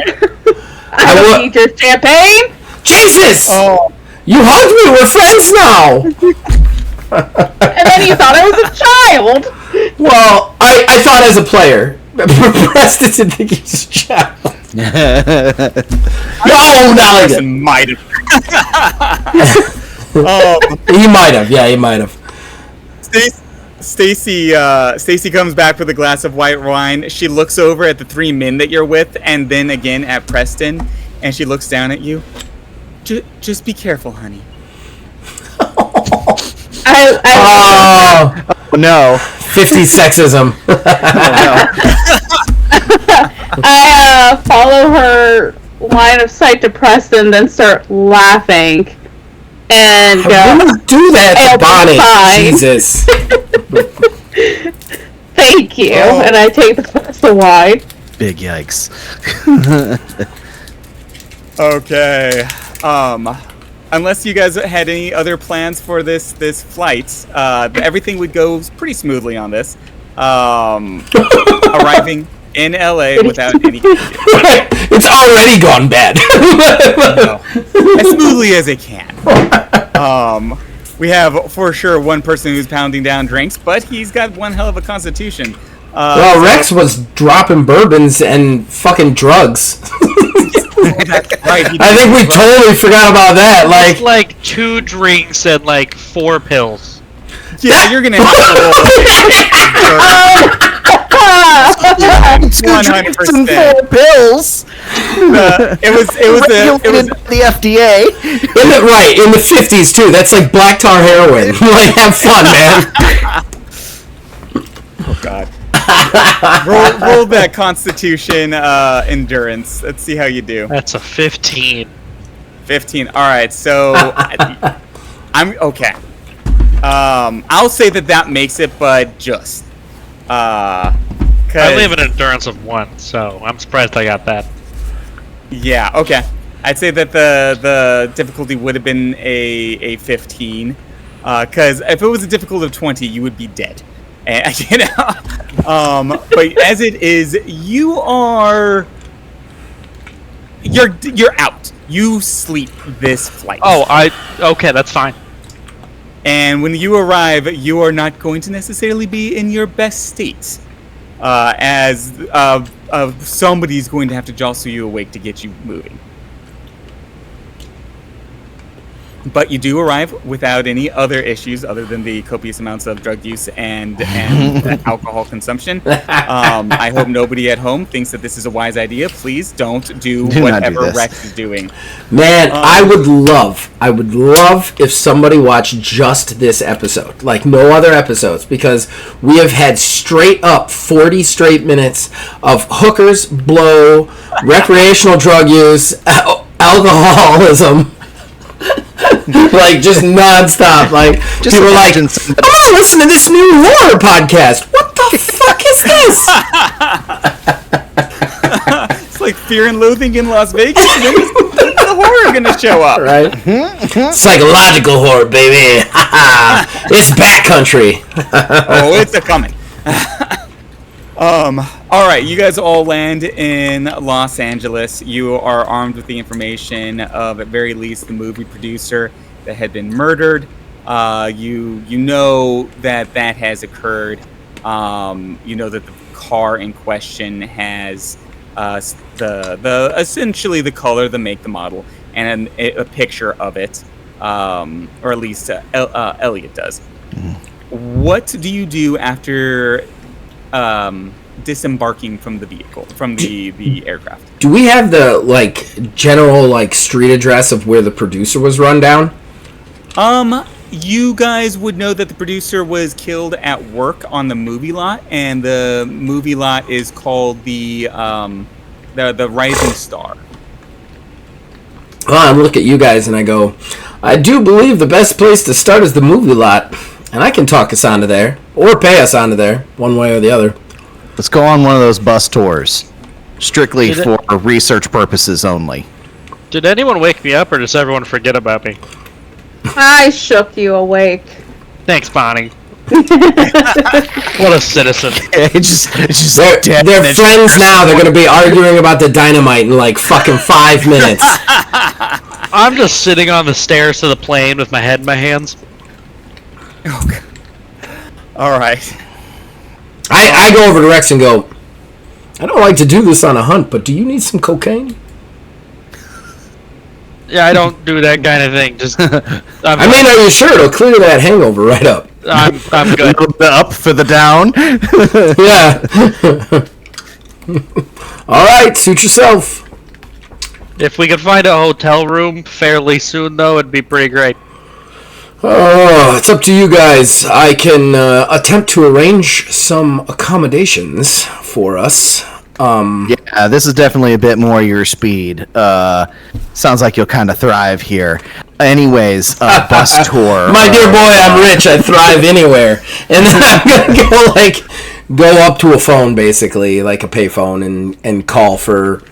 I don't need your champagne. Jesus! Oh. You hugged me. We're friends now. And then you thought I was a child. Well, I thought as a player. Preston didn't think he was a child. No, not like that. Might have. He might have. Yeah, he might have. Stacy comes back with a glass of white wine. She looks over at the three men that you're with, and then again at Preston, and she looks down at you. Just be careful, honey. Oh no! 50 sexism. I follow her line of sight to Preston, then start laughing, and I wouldn't do that to Bonnie. Jesus. Thank you, and I take the glass of wine. Big yikes. Okay. Unless you guys had any other plans for this flight, everything would go pretty smoothly on this. Arriving in LA without any. It's already gone bad. No. As smoothly as it can. We have for sure one person who's pounding down drinks, but he's got one hell of a constitution. Well, Rex was dropping bourbons and fucking drugs. Right, I think we totally forgot about that. Like 2 drinks and like 4 pills. Yeah, you're gonna have to roll. 100%. Pills. It was the FDA. In the 50s too. That's like black tar heroin. Like, have fun, man. Oh God. roll that Constitution endurance. Let's see how you do. That's a 15. 15. All right. So I'm okay. I'll say that makes it, but just. I only have an endurance of 1, so I'm surprised I got that. Yeah. Okay. I'd say that the difficulty would have been a 15, because if it was a difficulty of 20, you would be dead. And, you know. But as it is, you're out. You sleep this flight. Okay, that's fine. And when you arrive, you are not going to necessarily be in your best state, as somebody's going to have to jostle you awake to get you moving. But you do arrive without any other issues other than the copious amounts of drug use and alcohol consumption. I hope nobody at home thinks that this is a wise idea. Please don't do whatever Rex is doing. Man, I would love if somebody watched just this episode, like no other episodes, because we have had straight up 40 straight minutes of hookers, blow, recreational drug use, alcoholism. Like, just non-stop. Like, just people are like, I'm gonna listen to this new horror podcast. What the fuck is this? It's like Fear and Loathing in Las Vegas. The horror gonna show up. Right? Psychological horror, baby. It's backcountry. Oh, it's a coming. All right, you guys all land in Los Angeles. You are armed with the information of, at very least, the movie producer that had been murdered. You know that has occurred. You know that the car in question has the essentially the color, the make, the model, and a picture of it, or at least Elliot does. What do you do after disembarking from the vehicle, from the aircraft? Do we have the general street address of where the producer was run down? You guys would know that the producer was killed at work on the movie lot, and the movie lot is called the Rising Star. Well, I look at you guys and I go, I do believe the best place to start is the movie lot, and I can talk us onto there, or pay us onto there, one way or the other. Let's go on one of those bus tours, strictly for research purposes only. Did anyone wake me up, or does everyone forget about me? I shook you awake. Thanks, Bonnie. What a citizen. It's just They're friends now. They're going to be arguing about the dynamite in fucking 5 minutes. I'm just sitting on the stairs to the plane with my head in my hands. Okay. All right. I go over to Rex and go, I don't like to do this on a hunt, but do you need some cocaine? Yeah, I don't do that kind of thing. Just, I mean, are you sure? It'll clear that hangover right up. I'm good. The up for the down. Yeah. All right, suit yourself. If we could find a hotel room fairly soon, though, it'd be pretty great. Oh, it's up to you guys. I can attempt to arrange some accommodations for us. Yeah, this is definitely a bit more your speed. Sounds like you'll kind of thrive here. Anyways, bus tour. My dear boy, I'm rich. I thrive anywhere. And then I'm gonna go up to a phone, basically, like a payphone, and call for.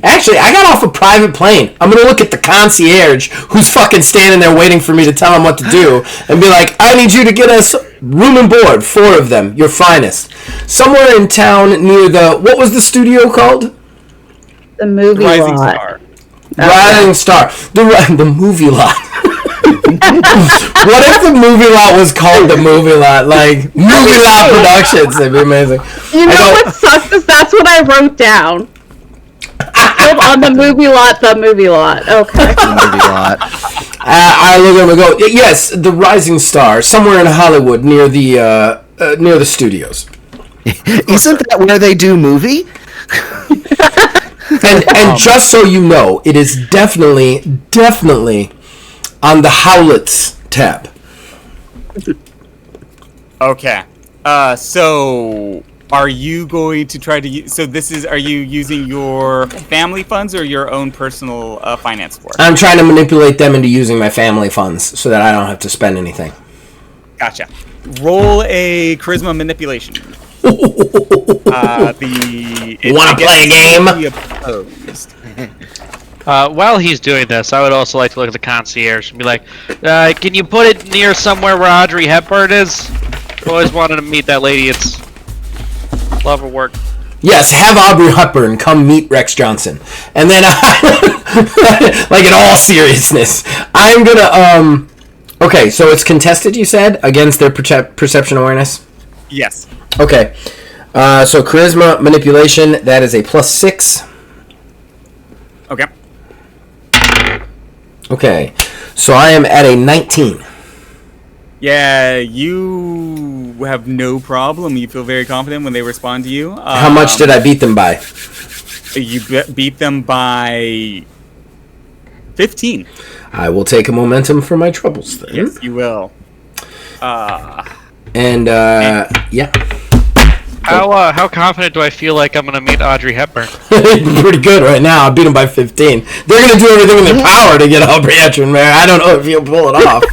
Actually, I got off a private plane. I'm gonna look at the concierge who's fucking standing there waiting for me to tell him what to do, and be like, I need you to get us room and board, 4 of them, your finest, somewhere in town near what was the studio called? The movie Rising lot. Star. Rising Star. The movie lot. What if the movie lot was called the movie lot? Like, Movie Lot Productions. That'd be amazing. You know what sucks is that's what I wrote down. On the movie lot, the movie lot. Okay. The movie lot. I look at him and go, yes, the Rising Star, somewhere in Hollywood near the studios. Isn't that where they do movie? And just so you know, it is definitely on the Howlets tab. Okay. So are you going to try to use... So are you using your family funds or your own personal finance for it? I'm trying to manipulate them into using my family funds so that I don't have to spend anything. Gotcha. Roll a charisma manipulation. Want to play a game? While he's doing this, I would also like to look at the concierge and be like, can you put it near somewhere where Audrey Hepburn is? I've always wanted to meet that lady. Love her work. Yes, have Aubrey Hepburn come meet Rex Johnson. And then, like in all seriousness, I'm gonna, okay, so it's contested, you said, against their perception awareness? Yes. Okay, so charisma manipulation, that is a +6. Okay. Okay, so I am at a 19. Yeah, you have no problem. You feel very confident when they respond to you. How much did I beat them by? You beat them by 15. I will take a momentum for my troubles then. Yes, you will. Yeah. How confident do I feel like I'm gonna meet Audrey Hepburn? Pretty good right now. I beat them by 15. They're gonna do everything in their power to get Aubrey Hepburn there. I don't know if you'll pull it off.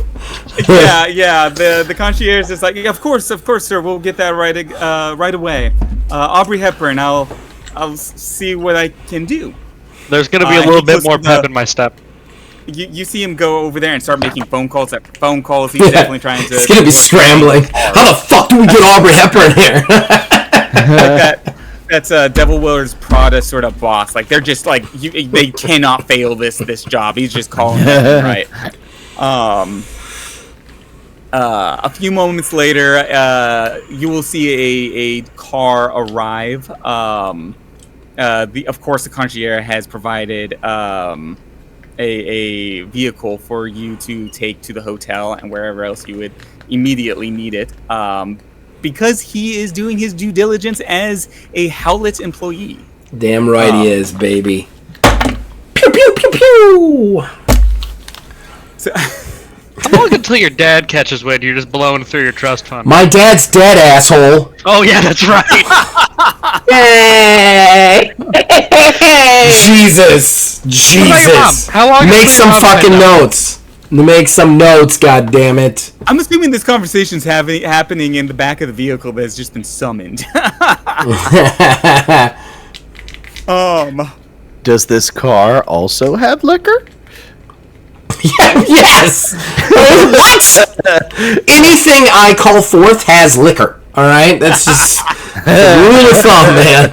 Yeah. The concierge is like, yeah, of course, sir. We'll get that right away. Aubrey Hepburn. I'll see what I can do. There's gonna be a little bit more pep in my step. You see him go over there and start making phone calls after phone calls. He's definitely trying to. He's gonna be scrambling. How the fuck do we get Aubrey Hepburn here? That's Devil Wears Prada sort of boss. Like they're just like they cannot fail this job. He's just calling them right. A few moments later, you will see a car arrive. Of course, the concierge has provided a vehicle for you to take to the hotel and wherever else you would immediately need it. Because he is doing his due diligence as a Howlett employee. Damn right he is, baby. Pew pew pew pew. So, How long until your dad catches wind? You're just blowing through your trust fund. My dad's dead, asshole. Oh yeah, that's right. Yay! Jesus. How long Make some fucking notes. Make some notes, goddammit. I'm assuming this conversation's happening in the back of the vehicle that has just been summoned. Does this car also have liquor? Yes. What? Anything I call forth has liquor. All right, that's just the rule of thumb, man.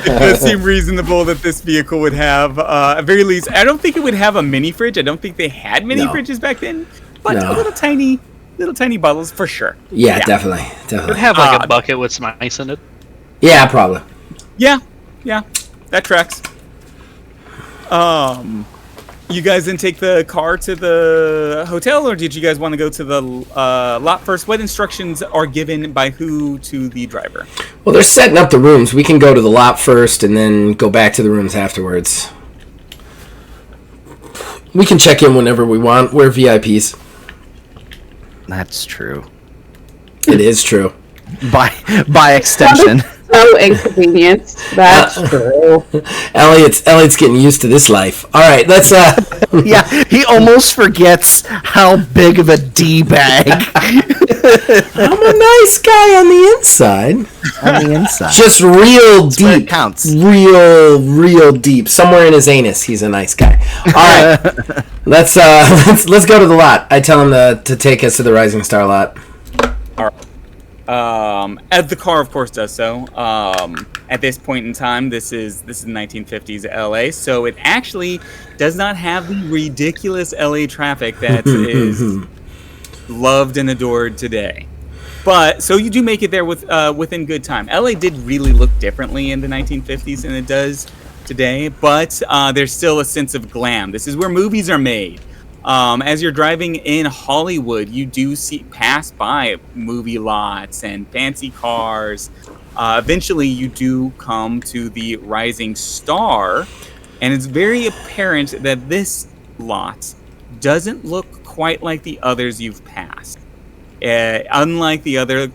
It does seem reasonable that this vehicle would have, at very least, I don't think it would have a mini fridge. I don't think they had mini fridges back then, but little tiny bottles for sure. Yeah, definitely. It'd have like a bucket with some ice in it. Yeah, probably. Yeah, that tracks. You guys didn't take the car to the hotel, or did you guys want to go to the lot first? What instructions are given by who to the driver? Well, they're setting up the rooms. We can go to the lot first and then go back to the rooms afterwards. We can check in whenever we want. We're VIPs. That's true. It is true. By extension. So inconvenienced. That's true. Elliot's getting used to this life. All right, let's. Yeah, he almost forgets how big of a d-bag. I'm a nice guy on the inside. On the inside, just real deep. Where it counts. Real deep. Somewhere in his anus, he's a nice guy. All right, let's go to the lot. I tell him to take us to the Rising Star lot. All right. As the car, of course, does so. At this point in time, this is 1950s LA, so it actually does not have the ridiculous LA traffic that is loved and adored today. But so you do make it there within good time. LA did really look differently in the 1950s than it does today, but there's still a sense of glam. This is where movies are made. As you're driving in Hollywood, you do pass by movie lots and fancy cars. Eventually, you do come to the Rising Star, and it's very apparent that this lot doesn't look quite like the others you've passed. Unlike the other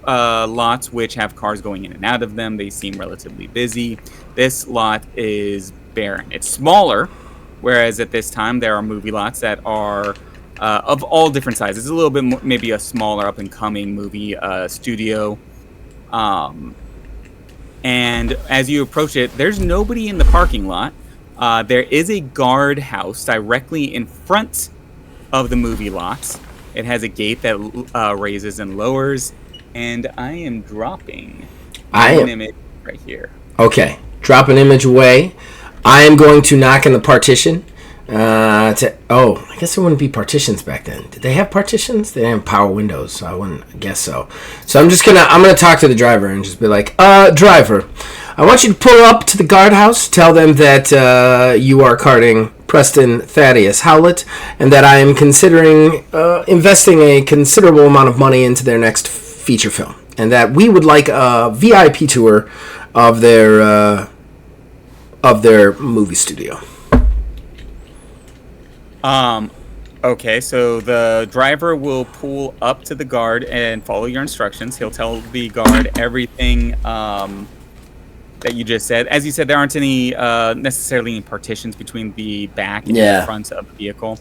lots, which have cars going in and out of them, they seem relatively busy. This lot is barren. It's smaller. Whereas at this time, there are movie lots that are of all different sizes. A little bit more, maybe a smaller up-and-coming movie studio. And as you approach it, there's nobody in the parking lot. There is a guard house directly in front of the movie lots. It has a gate that raises and lowers. And I am dropping an image right here. Okay, drop an image away. I am going to knock on the partition. I guess there wouldn't be partitions back then. Did they have partitions? They didn't have power windows, so I wouldn't guess so. So I'm gonna talk to the driver and just be like, driver, I want you to pull up to the guardhouse, tell them that you are carting Preston Thaddeus Howlett, and that I am considering investing a considerable amount of money into their next feature film, and that we would like a VIP tour of their movie studio. Okay, so the driver will pull up to the guard and follow your instructions. He'll tell the guard everything that you just said. As you said, there aren't any necessarily any partitions between the back and the front of the vehicle.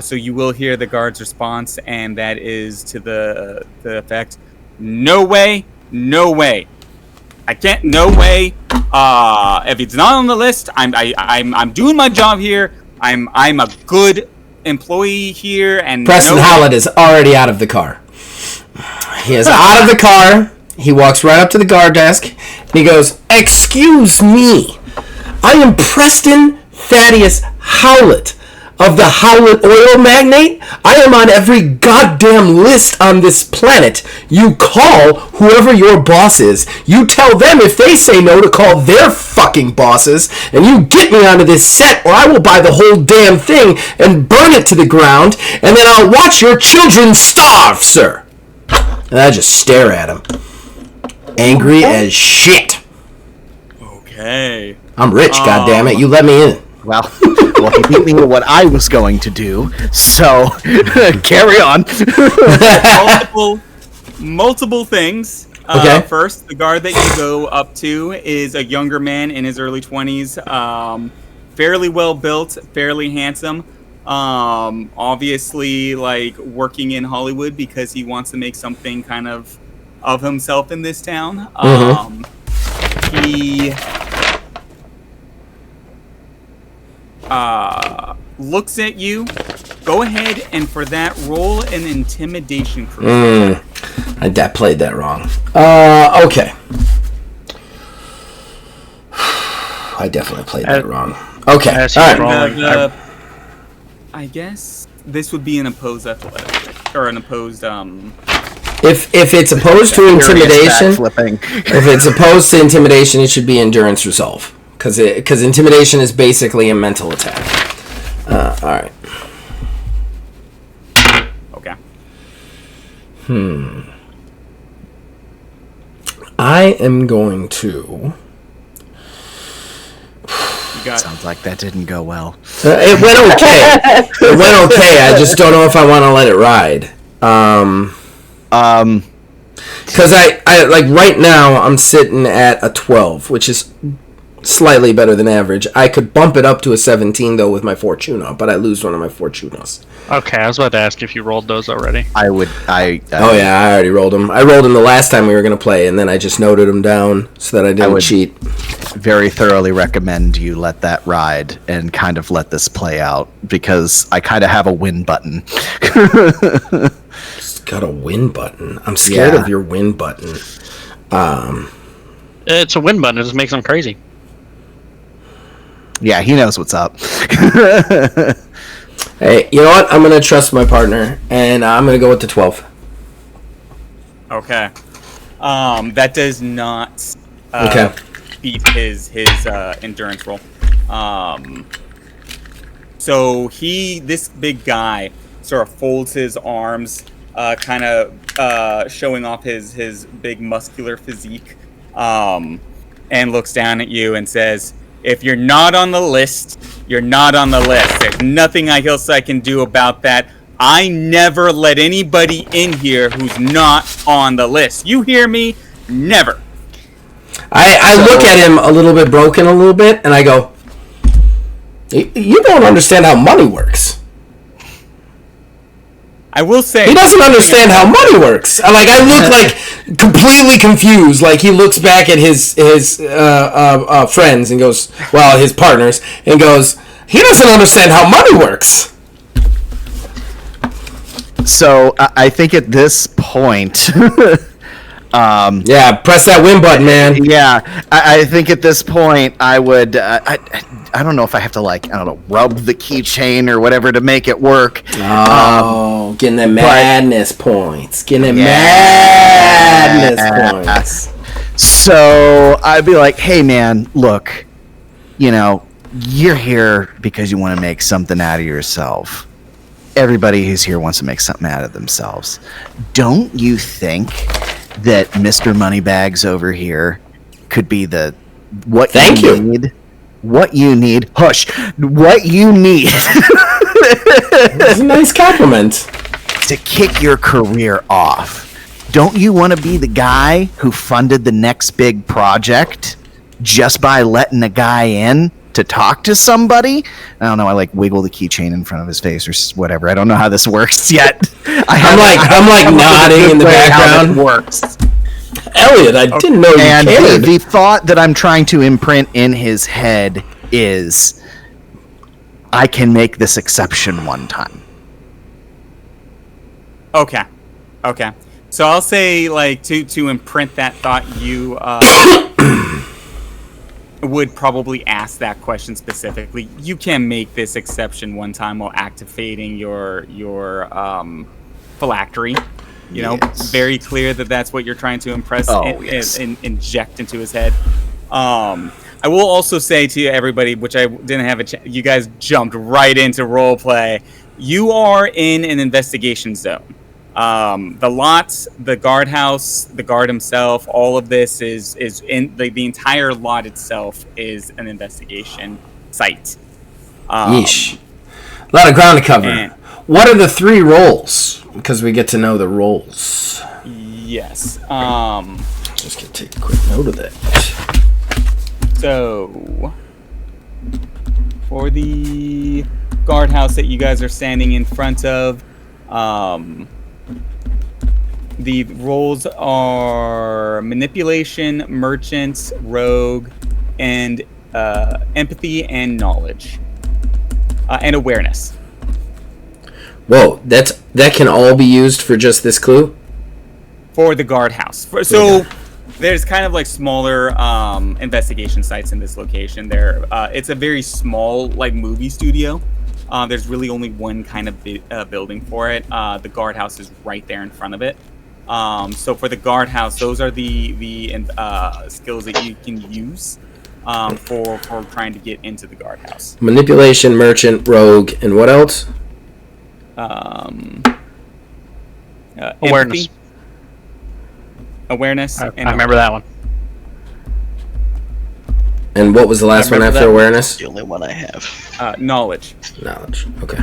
So you will hear the guard's response, and that is to the effect, "No way, no way." I can't. No way. If it's not on the list, I'm doing my job here. I'm a good employee here, and Preston Howlett is already out of the car. He is out of the car. He walks right up to the guard desk, and he goes, "Excuse me, I am Preston Thaddeus Howlett of the Howlett Oil Magnate. I am on every goddamn list on this planet. You call whoever your boss is. You tell them if they say no to call their fucking bosses, and you get me onto this set, or I will buy the whole damn thing and burn it to the ground, and then I'll watch your children starve, sir." And I just stare at him, angry as shit. Okay. I'm rich, goddammit. You let me in. Well, he beat me to what I was going to do, so carry on. multiple things. Okay. First, the guard that you go up to is a younger man in his early 20s, fairly well built, fairly handsome. Obviously, like working in Hollywood because he wants to make something kind of himself in this town. He looks at you. Go ahead and for that, roll an intimidation for me. I played that wrong. Okay. I definitely played that wrong. Okay. All right. I guess this would be an opposed athletic or an opposed. If it's opposed to intimidation, if it's opposed to intimidation, it should be endurance resolve. Because intimidation is basically a mental attack. All right. Okay. I am going to. Sounds like that didn't go well. It went okay. It went okay. I just don't know if I want to let it ride. Because I like right now I'm sitting at a 12, which is slightly better than average. I could bump it up to a 17 though with my Fortuna, but I lose one of my Fortunas. Okay, I was about to ask if you rolled those already. Oh yeah, I already rolled them. I rolled them the last time we were going to play, and then I just noted them down so that I didn't cheat. Very thoroughly recommend you let that ride and kind of let this play out, because I kind of have a win button. It's got a win button. I'm scared of your win button. It's a win button. It just makes them crazy. Yeah, he knows what's up. Hey, you know what? I'm going to trust my partner, and I'm going to go with the 12. Okay. That does not beat his endurance roll. So this big guy sort of folds his arms, kind of showing off his big muscular physique, and looks down at you and says, "If you're not on the list, you're not on the list. There's nothing else I can do about that. I never let anybody in here who's not on the list. You hear me? Never." I look at him a little bit broken, a little bit, and I go, "You don't understand how money works." I will say he doesn't understand how money works. I look like completely confused. Like he looks back at his friends and goes, well, his partners, and goes, he doesn't understand how money works. So I think at this point, press that win button, man. Yeah, I think at this point I would. I don't know if I have to rub the keychain or whatever to make it work. Getting them madness points. Getting them madness points. So I'd be like, hey man, look, you're here because you want to make something out of yourself. Everybody who's here wants to make something out of themselves. Don't you think that Mr. Moneybags over here could be what you need? What you need. Hush. What you need. That's a nice compliment. To kick your career off. Don't you want to be the guy who funded the next big project just by letting a guy in to talk to somebody? I don't know. I wiggle the keychain in front of his face or whatever. I don't know how this works yet. I'm nodding in the background. How it works. Elliot, I didn't know you And cared. the thought that I'm trying to imprint in his head is, I can make this exception one time. Okay. So I'll say, like, to imprint that thought, you would probably ask that question specifically. You can make this exception one time while activating your phylactery. You know, Yes. very clear that that's what you're trying to impress and inject into his head. I will also say to everybody, which I didn't have you guys jumped right into role play. You are in an investigation zone. The lots, the guardhouse, the guard himself, all of this is in the entire lot itself is an investigation site. Yeesh. A lot of ground to cover. And- What are the 3 roles? Because we get to know the roles. Yes. Just gonna take a quick note of that. So, for the guardhouse that you guys are standing in front of, the roles are manipulation, merchant, rogue, and empathy and knowledge, and awareness. Whoa, that can all be used for just this clue? For the guardhouse. So there's kind of like smaller investigation sites in this location. It's a very small like movie studio. There's really only one kind of building for it. The guardhouse is right there in front of it. So for the guardhouse, those are the skills that you can use for trying to get into the guardhouse. Manipulation, merchant, rogue, and what else? Awareness. Awareness. I remember that one. And what was the last one remember after that. awareness? The only one I have. Knowledge. Knowledge. Okay.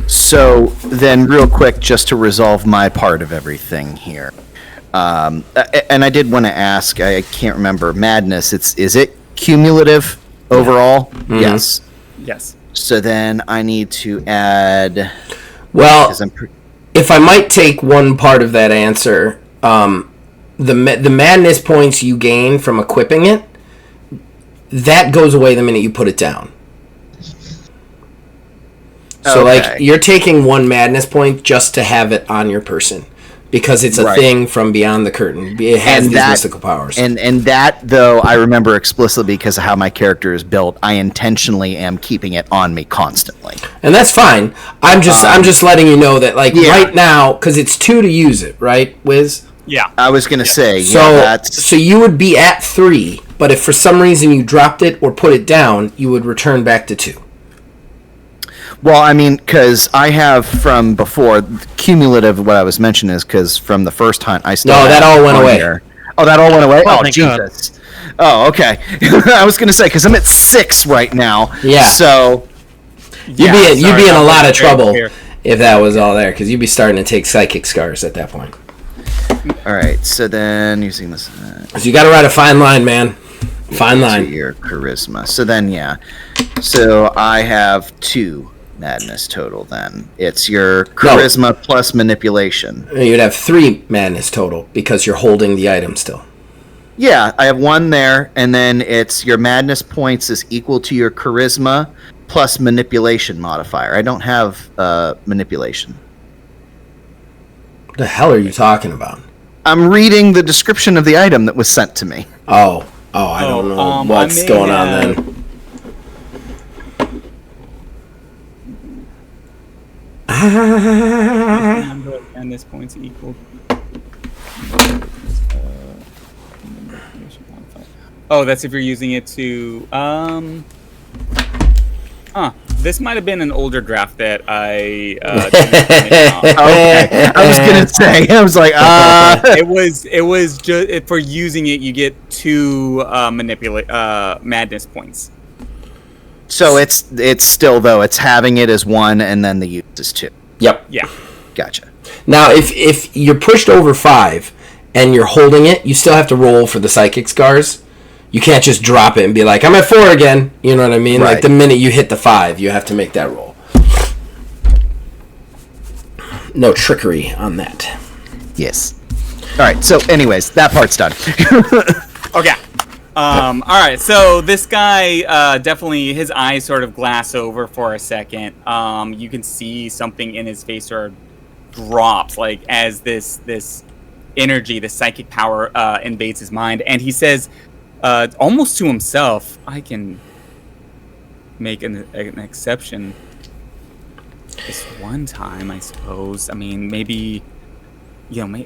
So then, real quick, just to resolve my part of everything here, and I did want to ask. I can't remember. Madness. Is it cumulative overall? Mm-hmm. Yes. Yes. So then I need to add. Well, 'cause I'm if I might take one part of that answer, the madness points you gain from equipping it, that goes away the minute you put it down. So, Okay. like, you're taking 1 madness point just to have it on your person. Because it's a Right. thing from beyond the curtain. It has these mystical powers. And that, though, I remember explicitly because of how my character is built. I intentionally am keeping it on me constantly. And that's fine. I'm just letting you know that, like, Yeah. right now, because it's 2 to use it, right, Wiz? Yeah. I was gonna say, So, yeah, that's so you would be at 3, but if for some reason you dropped it or put it down, you would return back to 2. well, I mean, because I have from before cumulative. What I was mentioning is because from the first hunt, I still No, that have all went on away. here. Oh, that all went away. Oh, Oh, thank God. Jesus. Oh, okay. I was gonna say because I'm at 6 right now. Yeah. So You'd be in a lot of Very trouble clear. if that was all there, because you'd be starting to take psychic scars at that point. all right. So then using this. So you got to ride a fine line, man. Fine To line. your charisma. So then, yeah. So I have 2 madness total. Then it's your charisma plus manipulation. You'd have 3 madness total because you're holding the item still. Yeah, I have 1 there, and then it's your madness points is equal to your charisma plus manipulation modifier. I don't have manipulation. What the hell are you talking about? I'm reading the description of the item that was sent to me. I don't know what's going on then. Number of madness points equal. Oh, that's if you're using it to. This might have been an older draft that I. Okay, I was gonna say. I was like, It was just for using it. You get 2 madness points. So it's still though it's having it as 1 and then the use is 2. Yep. Yeah. Gotcha. Now, if you're pushed over 5 and you're holding it, you still have to roll for the psychic scars. You can't just drop it and be like, I'm at 4 again. You know what I mean? Right. Like, the minute you hit the 5, you have to make that roll. No trickery on that. Yes. All right. So, anyways, that part's done. Okay. All right. So this guy definitely his eyes sort of glass over for a second. You can see something in his face sort of drops, like as this energy, this psychic power invades his mind, and he says, almost to himself, "I can make an exception this one time, I suppose. I mean, maybe, you know,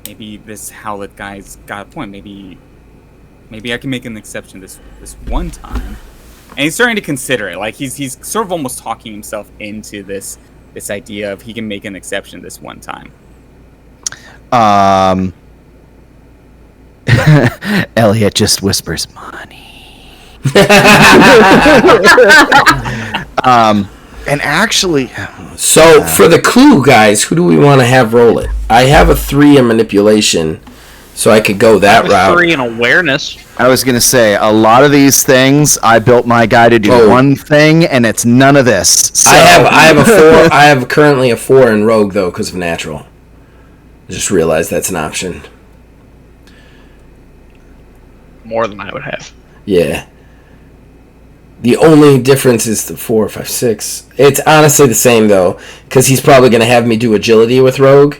maybe this Howlett guy's got a point. Maybe I can make an exception this one time." And he's starting to consider it. Like he's sort of almost talking himself into this idea of he can make an exception this one time. Elliot just whispers, "Money." And actually, So for the clue, guys, who do we want to have roll it? I have a 3 in manipulation, so I could go that route. 3 in awareness. I was gonna say a lot of these things. I built my guy to do one thing, and it's none of this. So. I have a 4. I have currently a 4 in rogue though, because of natural. I just realized that's an option. More than I would have. Yeah. The only difference is the 4, 5, 6. It's honestly the same though, because he's probably going to have me do agility with rogue.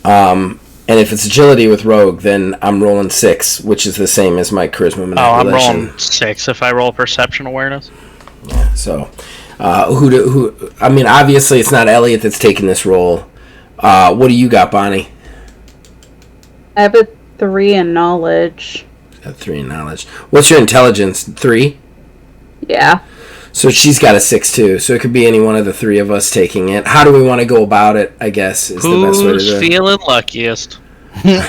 And if it's agility with rogue, then I'm rolling 6, which is the same as my charisma manipulation. Oh, I'm rolling 6 if I roll perception awareness. Yeah. So, who? I mean, obviously it's not Elliot that's taking this role. What do you got, Bonnie? I have a 3 in knowledge. Got 3 in knowledge. What's your intelligence? 3. Yeah. So she's got a 6 too. So it could be any one of the 3 of us taking it. How do we want to go about it? I guess is the best way to do it. Who's feeling luckiest? Well,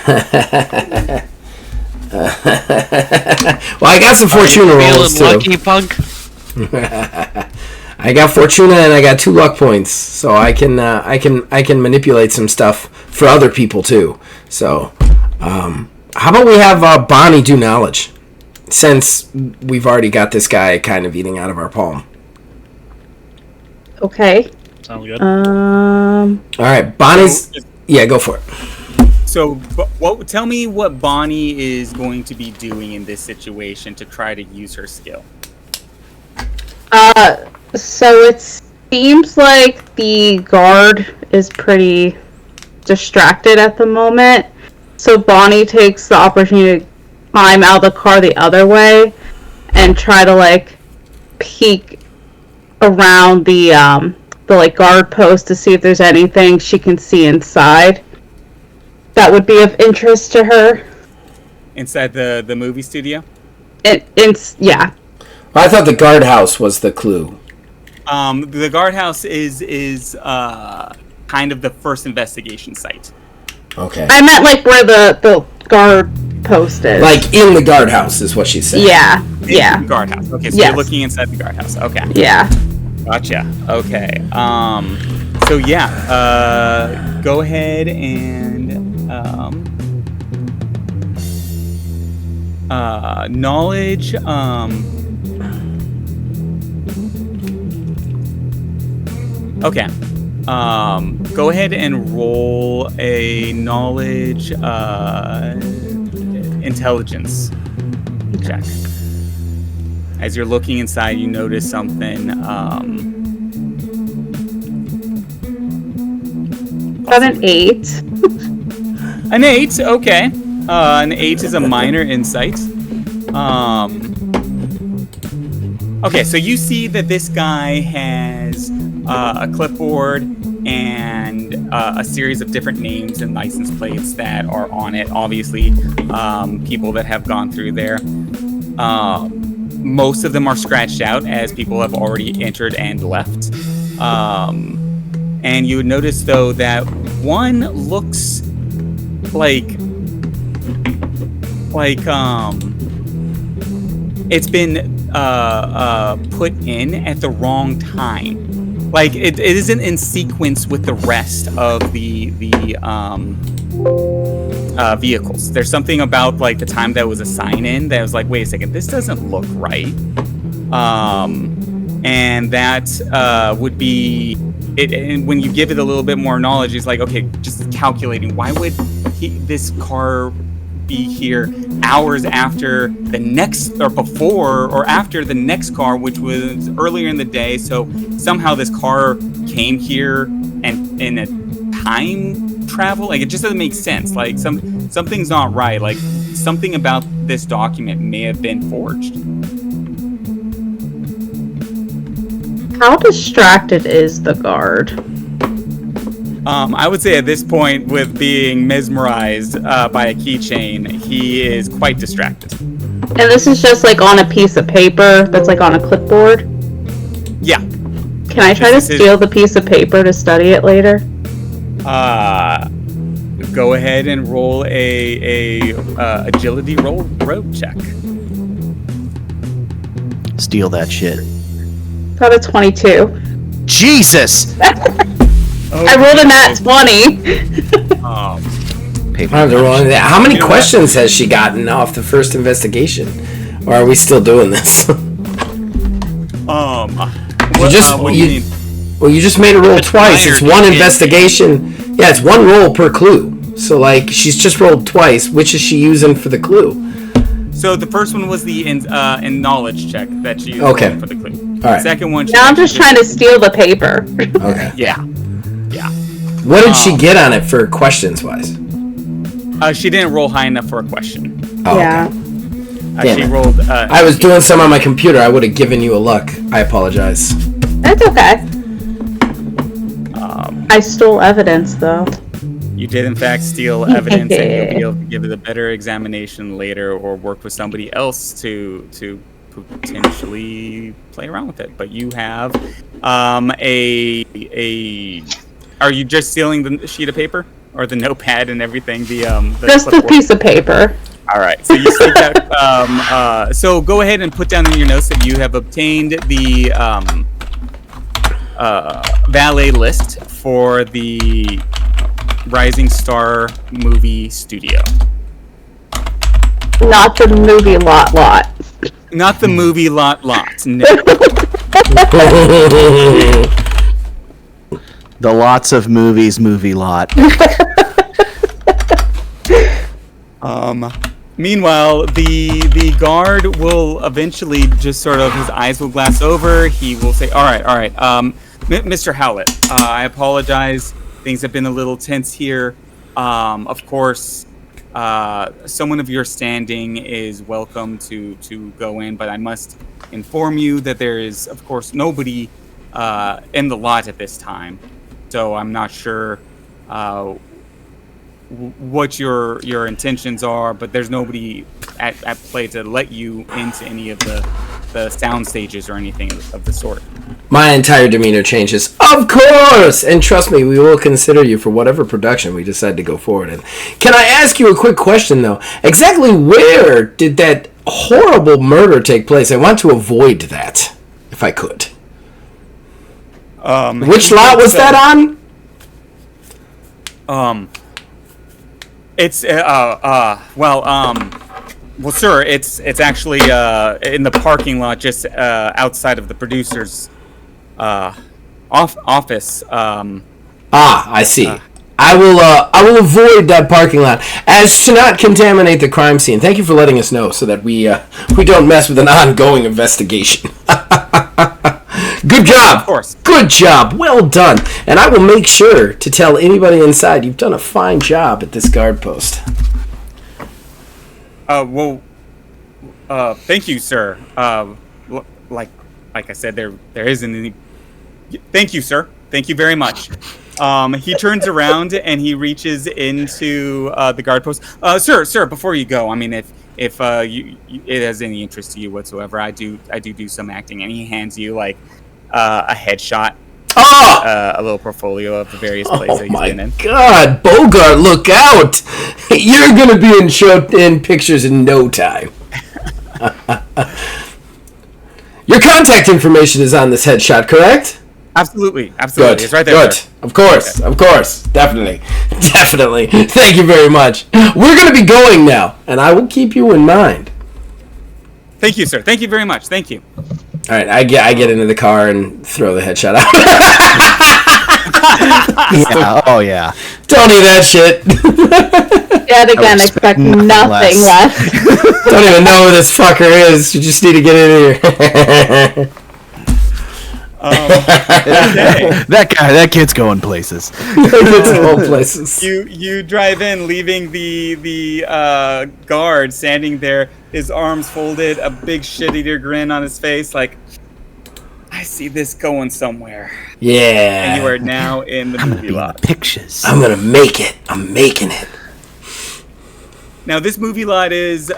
I got some Fortuna rolls too. Feeling lucky, punk? I got Fortuna and I got 2 luck points, so I can manipulate some stuff for other people too. So, how about we have Bonnie do knowledge, since we've already got this guy kind of eating out of our palm. Okay. Sounds good. All right, Bonnie's. Yeah, go for it. So, tell me what Bonnie is going to be doing in this situation to try to use her skill. So it seems like the guard is pretty distracted at the moment. So Bonnie takes the opportunity to climb out of the car the other way and try to like peek around the like guard post to see if there's anything she can see inside that would be of interest to her. Inside the movie studio? Yeah. I thought the guardhouse was the clue. The guardhouse is kind of the first investigation site. Okay. I meant like where the guard post is. Like in the guardhouse is what she said. Yeah. In Yeah. the guardhouse. Okay, so Yes. you're looking inside the guardhouse. Okay. Yeah. Gotcha. Okay. So yeah. Go ahead and knowledge. Okay. Go ahead and roll a knowledge intelligence check. As you're looking inside, you notice something. Got an 8. An 8, okay. An 8 is a minor insight. Okay, so you see that this guy has a clipboard and a series of different names and license plates that are on it. Obviously, people that have gone through there. Most of them are scratched out as people have already entered and left. And you would notice, though, that one looks like it's been put in at the wrong time. Like it isn't in sequence with the rest of the vehicles. There's something about like the time that was assigned in that was like, wait a second, this doesn't look right. And that would be it. And when you give it a little bit more knowledge, it's like, okay, just calculating, why would this car be here hours after the next, or before or after the next car, which was earlier in the day? So somehow this car came here and in a time travel. Like, it just doesn't make sense. Like, something's not right. Like, something about this document may have been forged. How distracted is the guard? I would say at this point, with being mesmerized by a keychain, he is quite distracted. And this is just like on a piece of paper that's like on a clipboard? Yeah. Can I try to steal the piece of paper to study it later? Go ahead and roll a agility road check. Steal that shit. Got a 22. Jesus! I rolled a nat 20. How many questions has she gotten off the first investigation? Or are we still doing this? You just made a roll twice. It's one investigation. Yeah, it's one roll per clue. So, like, she's just rolled twice. Which is she using for the clue? So the first one was the in knowledge check that she used for the clue. All right. The second one. Now I'm just trying to steal the paper. Okay. Yeah. What did she get on it for questions wise? She didn't roll high enough for a question. Oh, yeah. Okay. She rolled. I was doing some on my computer. I would have given you a luck. I apologize. That's okay. I stole evidence, though. You did, in fact, steal evidence, and you'll be able to give it a better examination later, or work with somebody else to potentially play around with it. But you have Are you just stealing the sheet of paper or the notepad and everything? Just the piece of paper. All right. So you sneak out. So go ahead and put down in your notes that you have obtained the valet list for the Rising Star movie studio. Not the movie lot. Not the movie lot. No. The lots of movies movie lot. Meanwhile, the guard will eventually just sort of, his eyes will glass over. He will say, all right. Mr. Howlett, I apologize. Things have been a little tense here. Of course, someone of your standing is welcome to go in, but I must inform you that there is, of course, nobody in the lot at this time. So I'm not sure what your intentions are, but there's nobody at play to let you into any of the sound stages or anything of the sort. My entire demeanor changes. Of course! And trust me, we will consider you for whatever production we decide to go forward in. Can I ask you a quick question, though? Exactly where did that horrible murder take place? I want to avoid that, if I could. Which lot was that on? It's well, sir, it's actually in the parking lot just outside of the producer's office. I see. I will avoid that parking lot as to not contaminate the crime scene. Thank you for letting us know so that we don't mess with an ongoing investigation. Good job. Of course. Good job. Well done. And I will make sure to tell anybody inside you've done a fine job at this guard post. Thank you, sir. Like I said, there isn't any. Thank you, sir. Thank you very much. He turns around and he reaches into the guard post. Sir, before you go, I mean, if it has any interest to you whatsoever, I do some acting, and he hands you like a headshot, a little portfolio of the various plays that he's been in. Oh my God, Bogart, look out! You're gonna be in pictures in no time. Your contact information is on this headshot, correct? Absolutely. Good. It's right there. Good. Sir. Of course. Definitely. Thank you very much. We're going to be going now, and I will keep you in mind. Thank you, sir. Thank you very much. Thank you. All right, I get into the car and throw the headshot out. Yeah. Oh yeah. Don't eat that shit. Yet again, expect nothing less. Don't even know who this fucker is. You just need to get in here. Okay. That kid's going places. It's all places. You drive in, leaving the guard standing there, his arms folded, a big shit-eater grin on his face, like, I see this going somewhere. Yeah. And you are now in the movie lot. Pictures. I'm gonna make it. I'm making it. Now, this movie lot is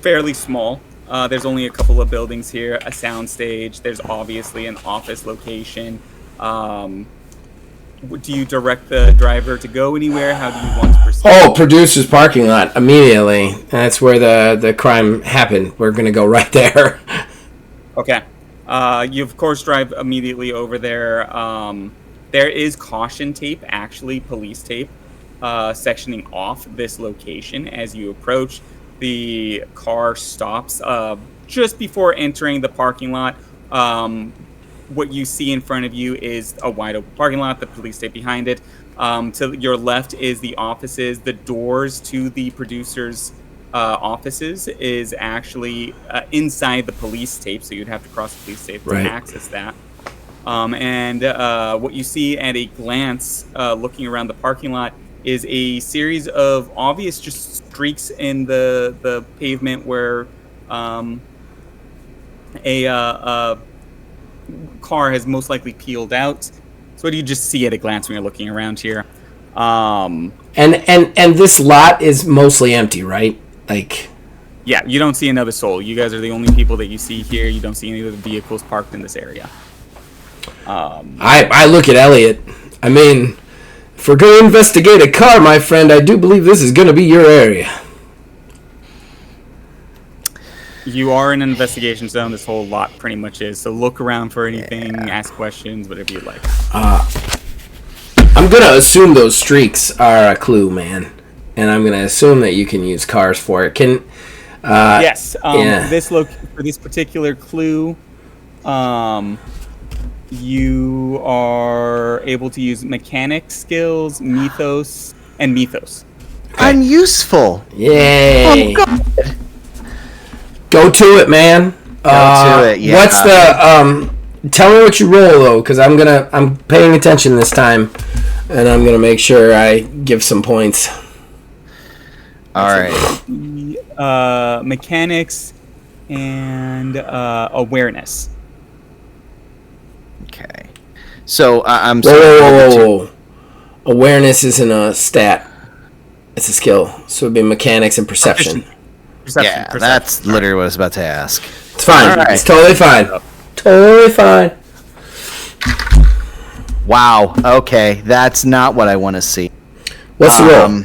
fairly small. There's only a couple of buildings here, a sound stage. There's obviously an office location. Do you direct the driver to go anywhere? How do you want to proceed? Oh, producer's parking lot immediately. That's where the crime happened. We're gonna go right there. Okay. You of course drive immediately over there. There is caution tape, actually police tape, sectioning off this location. As you approach, the car stops just before entering the parking lot. What you see in front of you is a wide open parking lot, the police tape behind it. To your left is the offices. The doors to the producer's offices is actually inside the police tape, so you'd have to cross the police tape to access that. And what you see at a glance, looking around the parking lot, is a series of obvious just streaks in the pavement where a car has most likely peeled out. So what do you just see at a glance when you're looking around here? And this lot is mostly empty, right? Like, yeah, you don't see another soul. You guys are the only people that you see here. You don't see any of the vehicles parked in this area. I look at Elliot. I mean, if we're going to investigate a car, my friend, I do believe this is going to be your area. You are in an investigation zone. This whole lot pretty much is. So look around for anything, ask questions, whatever you like. I'm going to assume those streaks are a clue, man. And I'm going to assume that you can use cars for it. Yes. Yeah. For this particular clue, you are able to use mechanic skills, mythos, and mythos. Okay. I'm useful. Yay. Oh, God. Go to it, man. Go to it, yeah. What's the... tell me what you roll, though, because I'm paying attention this time. And I'm going to make sure I give some points. All right. Mechanics and awareness. Okay. So I'm Whoa. Awareness isn't a stat. It's a skill. So it'd be mechanics and perception. Yeah, that's literally what I was about to ask. It's fine. Right. It's totally fine. Totally fine. Wow. Okay, that's not what I want to see. What's the roll?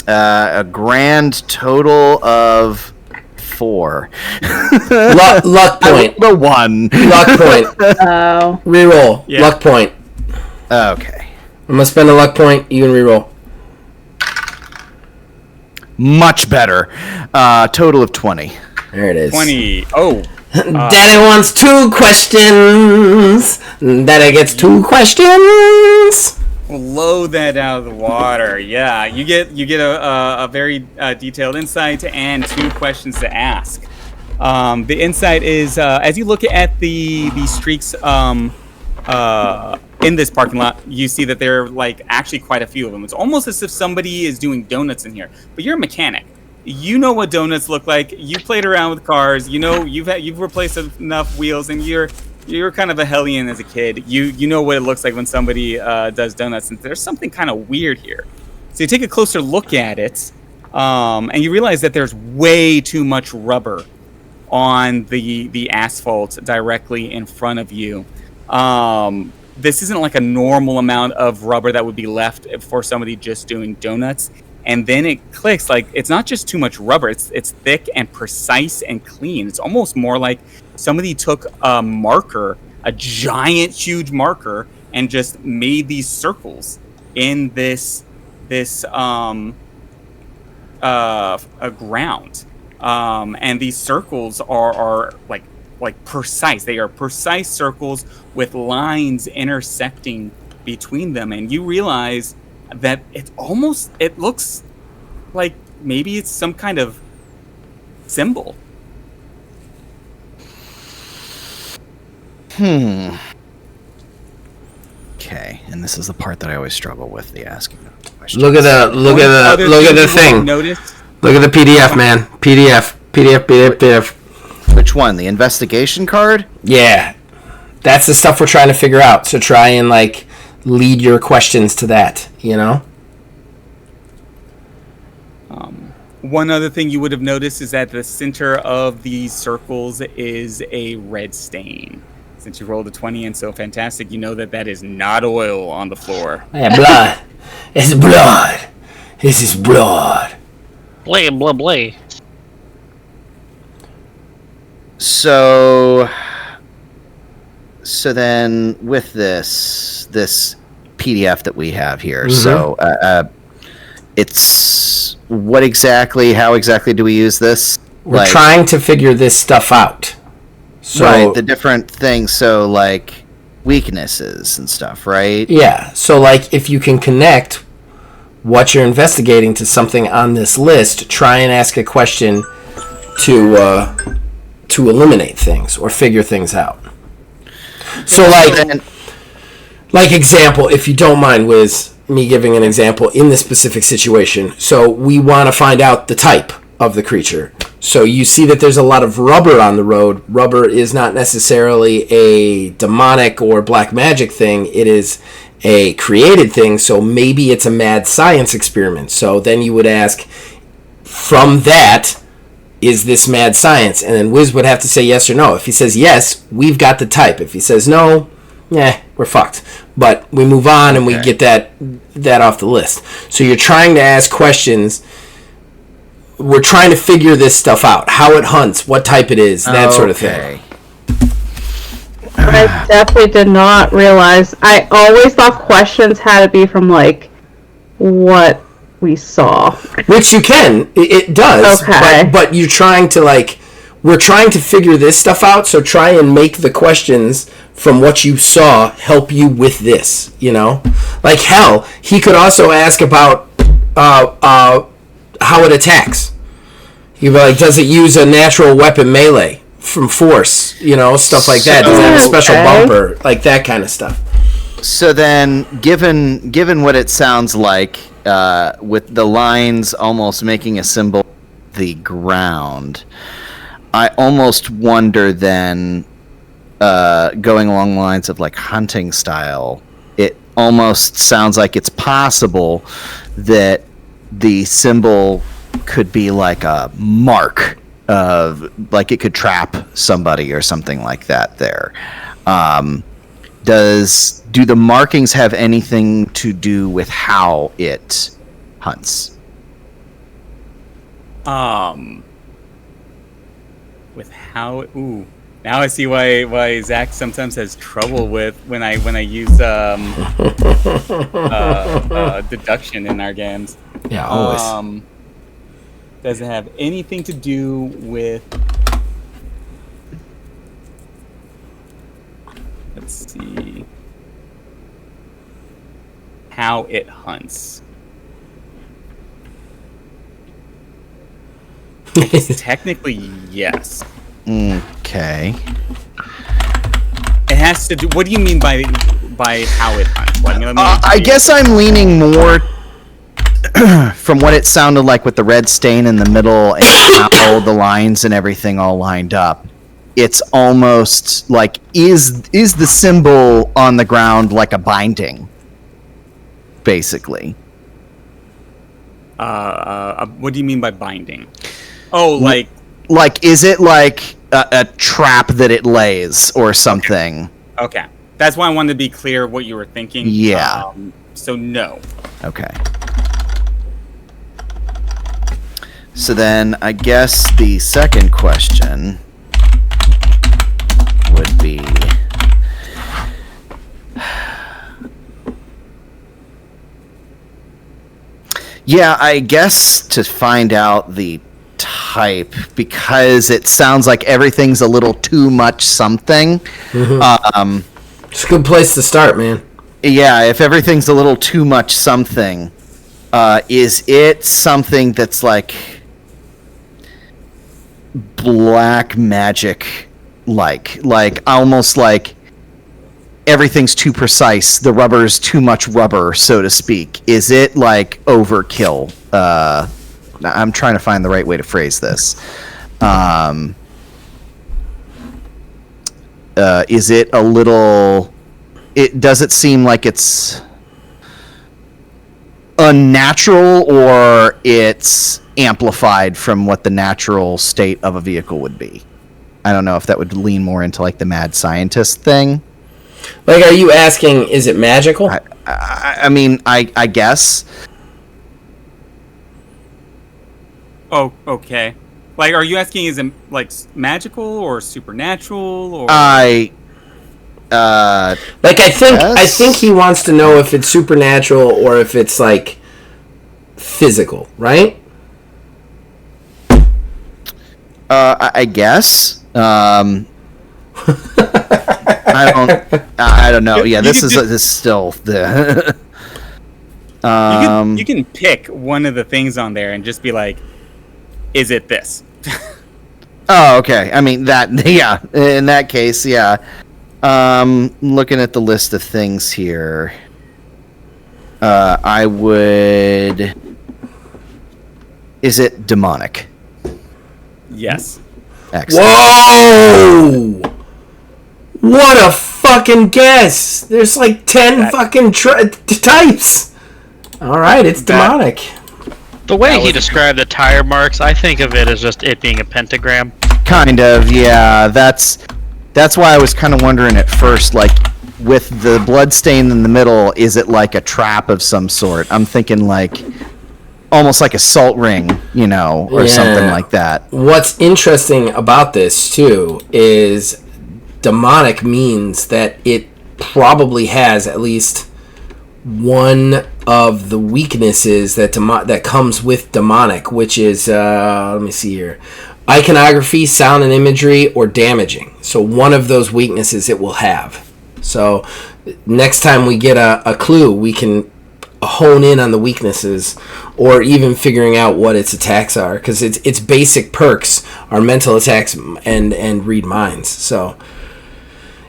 A grand total of 4. Luck point. The 1. Luck point. Oh. Reroll. Yeah. Luck point. Okay. I'm gonna spend a luck point. You can reroll. Much better. Total of 20. There it is. 20. Oh. Daddy wants 2 questions. Daddy gets 2 questions. Blow that out of the water. Yeah, you get a very detailed insight and 2 questions to ask. The insight is as you look at the streaks in this parking lot, you see that there are like actually quite a few of them. It's almost as if somebody is doing donuts in here. But you're a mechanic. You know what donuts look like. You played around with cars. You know you've replaced enough wheels, and you're kind of a hellion as a kid. You know what it looks like when somebody does donuts, and there's something kind of weird here. So you take a closer look at it, and you realize that there's way too much rubber on the asphalt directly in front of you. This isn't like a normal amount of rubber that would be left for somebody just doing donuts. And then it clicks, like it's not just too much rubber, it's thick and precise and clean. It's almost more like somebody took a marker, a giant, huge marker, and just made these circles in this ground. And these circles are like precise. They are precise circles with lines intersecting between them, and you realize that it looks like maybe it's some kind of symbol. Okay, and this is the part that I always struggle with, the asking questions. Look at the thing. Notice? Look at the PDF, man. PDF. Which one? The investigation card? Yeah. That's the stuff we're trying to figure out. So try and like lead your questions to that, you know? One other thing you would have noticed is that the center of these circles is a red stain. Since you rolled a 20 and so fantastic, you know that is not oil on the floor. Yeah, blood. It's blood. This is blood. Blay, blah, blay. So then with this PDF that we have here, so it's how exactly do we use this? We're trying to figure this stuff out. So, right, the different things, so like weaknesses and stuff, right? Yeah, so like if you can connect what you're investigating to something on this list, try and ask a question to eliminate things or figure things out. So like example, if you don't mind, Wiz, me giving an example in this specific situation. So we want to find out the type of the creature. So you see that there's a lot of rubber on the road. Rubber is not necessarily a demonic or black magic thing. It is a created thing, so maybe it's a mad science experiment. So then you would ask, from that, is this mad science? And then Wiz would have to say yes or no. If he says yes, we've got the type. If he says no, we're fucked. But we move on and we get that off the list. So you're trying to ask questions. We're trying to figure this stuff out. How it hunts, what type it is, that sort of thing. I definitely did not realize. I always thought questions had to be from, like, what we saw. Which you can. It does. Okay. But you're trying to, like... We're trying to figure this stuff out, so try and make the questions from what you saw help you with this, you know? Like, hell, he could also ask about how it attacks. You'd be like, does it use a natural weapon melee from force? You know, stuff like that. Does it have a special bumper? Like that kind of stuff. So then, given what it sounds like, with the lines almost making a symbol of the ground, I almost wonder then, going along the lines of like hunting style, it almost sounds like it's possible that the symbol could be like a mark of, like it could trap somebody or something like that there. Do the markings have anything to do with how it hunts? With how now I see why Zach sometimes has trouble with when I use deduction in our games. Yeah, always. Does it have anything to do with? Let's see. How it hunts. Technically, yes. Okay. It has to do. What do you mean by how it hunts? I guess I'm leaning more from what it sounded like with the red stain in the middle and how the lines and everything all lined up. It's almost like is the symbol on the ground like a binding, basically. What do you mean by binding? Oh, like is it like a trap that it lays or something? Okay, that's why I wanted to be clear what you were thinking. Yeah. So no. Okay. So then I guess the second question would be, yeah, I guess to find out the type, because it sounds like everything's a little too much something. It's a good place to start, man. Yeah, if everything's a little too much something, is it something that's like black magic, like almost like everything's too precise, the rubber's too much rubber, so to speak? Is it like overkill? I'm trying to find the right way to phrase this. Is it a little... does it seem like it's unnatural, or it's amplified from what the natural state of a vehicle would be? I don't know if that would lean more into like the mad scientist thing. Like, are you asking, is it magical? I mean, I guess. Oh, okay. Like, are you asking, is it like magical or supernatural, or? I think he wants to know if it's supernatural or if it's like physical, right? I guess. I don't know. Yeah, this is still the. You can pick one of the things on there and just be like, is it this? Oh, okay. I mean that. Yeah. In that case, yeah. Looking at the list of things here, I would. Is it demonic? Yes. Excellent. Whoa! What a fucking guess! There's like 10 fucking types! Alright, it's demonic. The way he described the tire marks, I think of it as just it being a pentagram. Kind of, yeah. That's why I was kind of wondering at first, like, with the blood stain in the middle, is it like a trap of some sort? I'm thinking like almost like a salt ring, or something like that. What's interesting about this, too, is demonic means that it probably has at least one of the weaknesses that comes with demonic, which is, let me see here, iconography, sound and imagery, or damaging. So one of those weaknesses it will have. So next time we get a clue, we can hone in on the weaknesses, or even figuring out what its attacks are, because its basic perks are mental attacks and read minds. So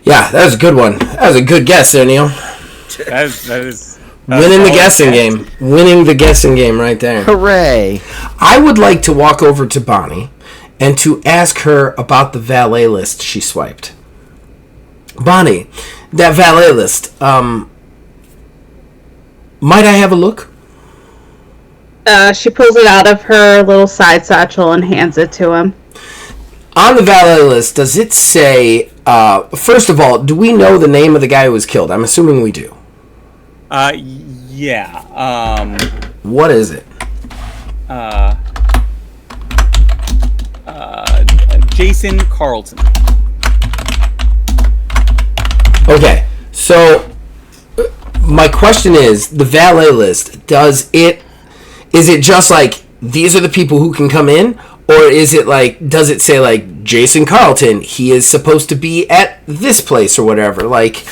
yeah, that was a good one. That was a good guess there, Neil. That is winning the guessing game. Winning the guessing game right there. Hooray! I would like to walk over to Bonnie and to ask her about the valet list she swiped. Bonnie, that valet list, might I have a look? She pulls it out of her little side satchel and hands it to him. On the valet list, does it say, first of all, do we know the name of the guy who was killed? I'm assuming we do. Yeah. What is it? Jason Carlton. Okay, so my question is, the valet list, is it just like, these are the people who can come in? Or is it like, does it say like, Jason Carlton, he is supposed to be at this place or whatever, like,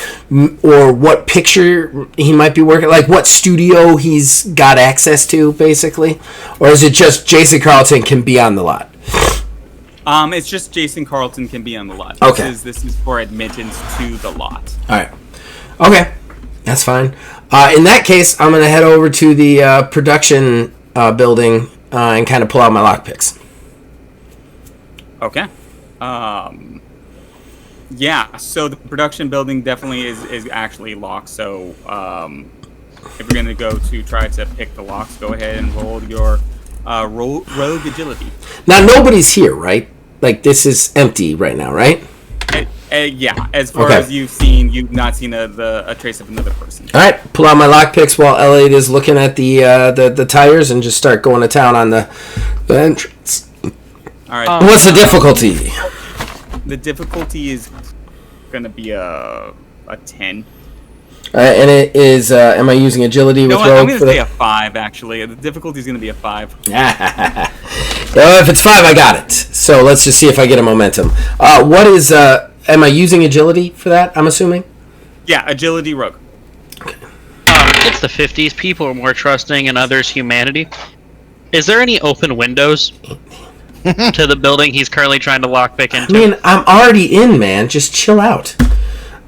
or what picture he might be working, like what studio he's got access to, basically? Or is it just Jason Carlton can be on the lot? It's just Jason Carlton can be on the lot. Okay. This is for admittance to the lot. Alright. Okay. That's fine. In that case, I'm going to head over to the production building and kind of pull out my lockpicks. Okay. Yeah, so the production building definitely is actually locked, so if you're going to go to try to pick the locks, go ahead and roll your rogue agility. Now, nobody's here, right? Like, this is empty right now, right? Yeah, as far as you've not seen a trace of another person. All right, pull out my lockpicks while Elliot is looking at the tires and just start going to town on the entrance. All right. What's the difficulty? The difficulty is going to be a 10. And it is, am I using agility with rogue? I'm going to say a 5, actually. The difficulty is going to be a 5. Well, if it's 5, I got it. So let's just see if I get a momentum. What is, am I using agility for that, I'm assuming? Yeah, agility rogue. Okay. It's the 50s. People are more trusting in others' humanity. Is there any open windows to the building he's currently trying to lockpick into? I mean, I'm already in, man. Just chill out.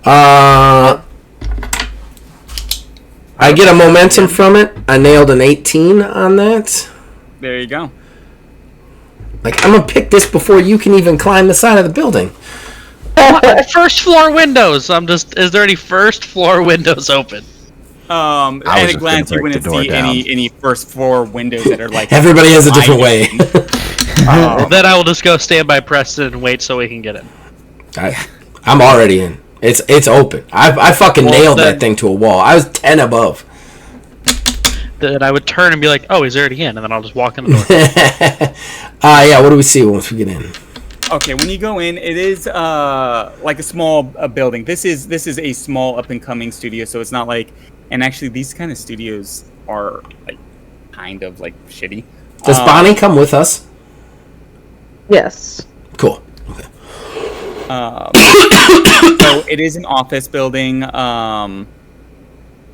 I get a momentum from it. I nailed an 18 on that. There you go. Like, I'm gonna pick this before you can even climb the side of the building. First floor windows. Is there any first floor windows open? At a glance, you wouldn't see any first floor windows that are like. Everybody has a different way. Then I will just go stand by Preston and wait so we can get in. I'm already in. It's open. I fucking nailed that thing to a wall. I was 10 above. Then I would turn and be like, "Oh, he's already in," and then I'll just walk in the door. Yeah. What do we see once we get in? Okay, when you go in, it is like a small building. This is a small up and coming studio, so it's not like. And actually, these kind of studios are like kind of like shitty. Does Bonnie come with us? Yes. Cool. Okay. So it is an office building.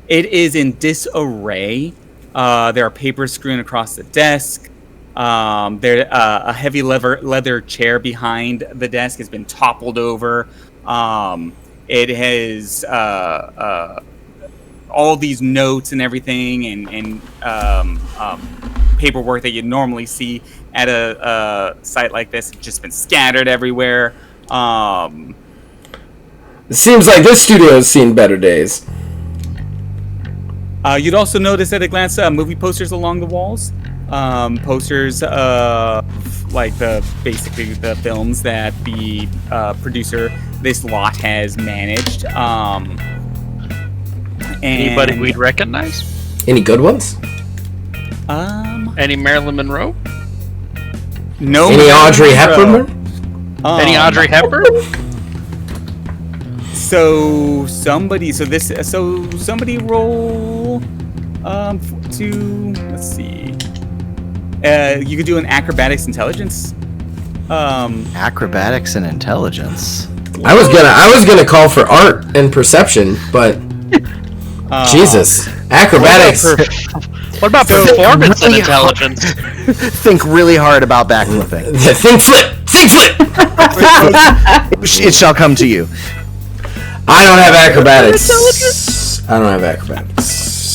It is in disarray. There are papers strewn across the desk. There a heavy leather chair behind the desk has been toppled over. It has all these notes and everything and paperwork that you normally see at a site like this have just been scattered everywhere. It seems like this studio has seen better days. You'd also notice at a glance movie posters along the walls. Posters of like basically the films that the producer this lot has managed. Anybody we'd recognize? Any good ones? Any Marilyn Monroe? No. Any Audrey Hepburn? Any Audrey Hepburn? So somebody roll to let's see. You could do an acrobatics intelligence. Acrobatics and intelligence. I was gonna call for art and perception, but Jesus, acrobatics. What about performance and intelligence? Think really hard about backflipping. Think flip. It shall come to you. I don't have acrobatics.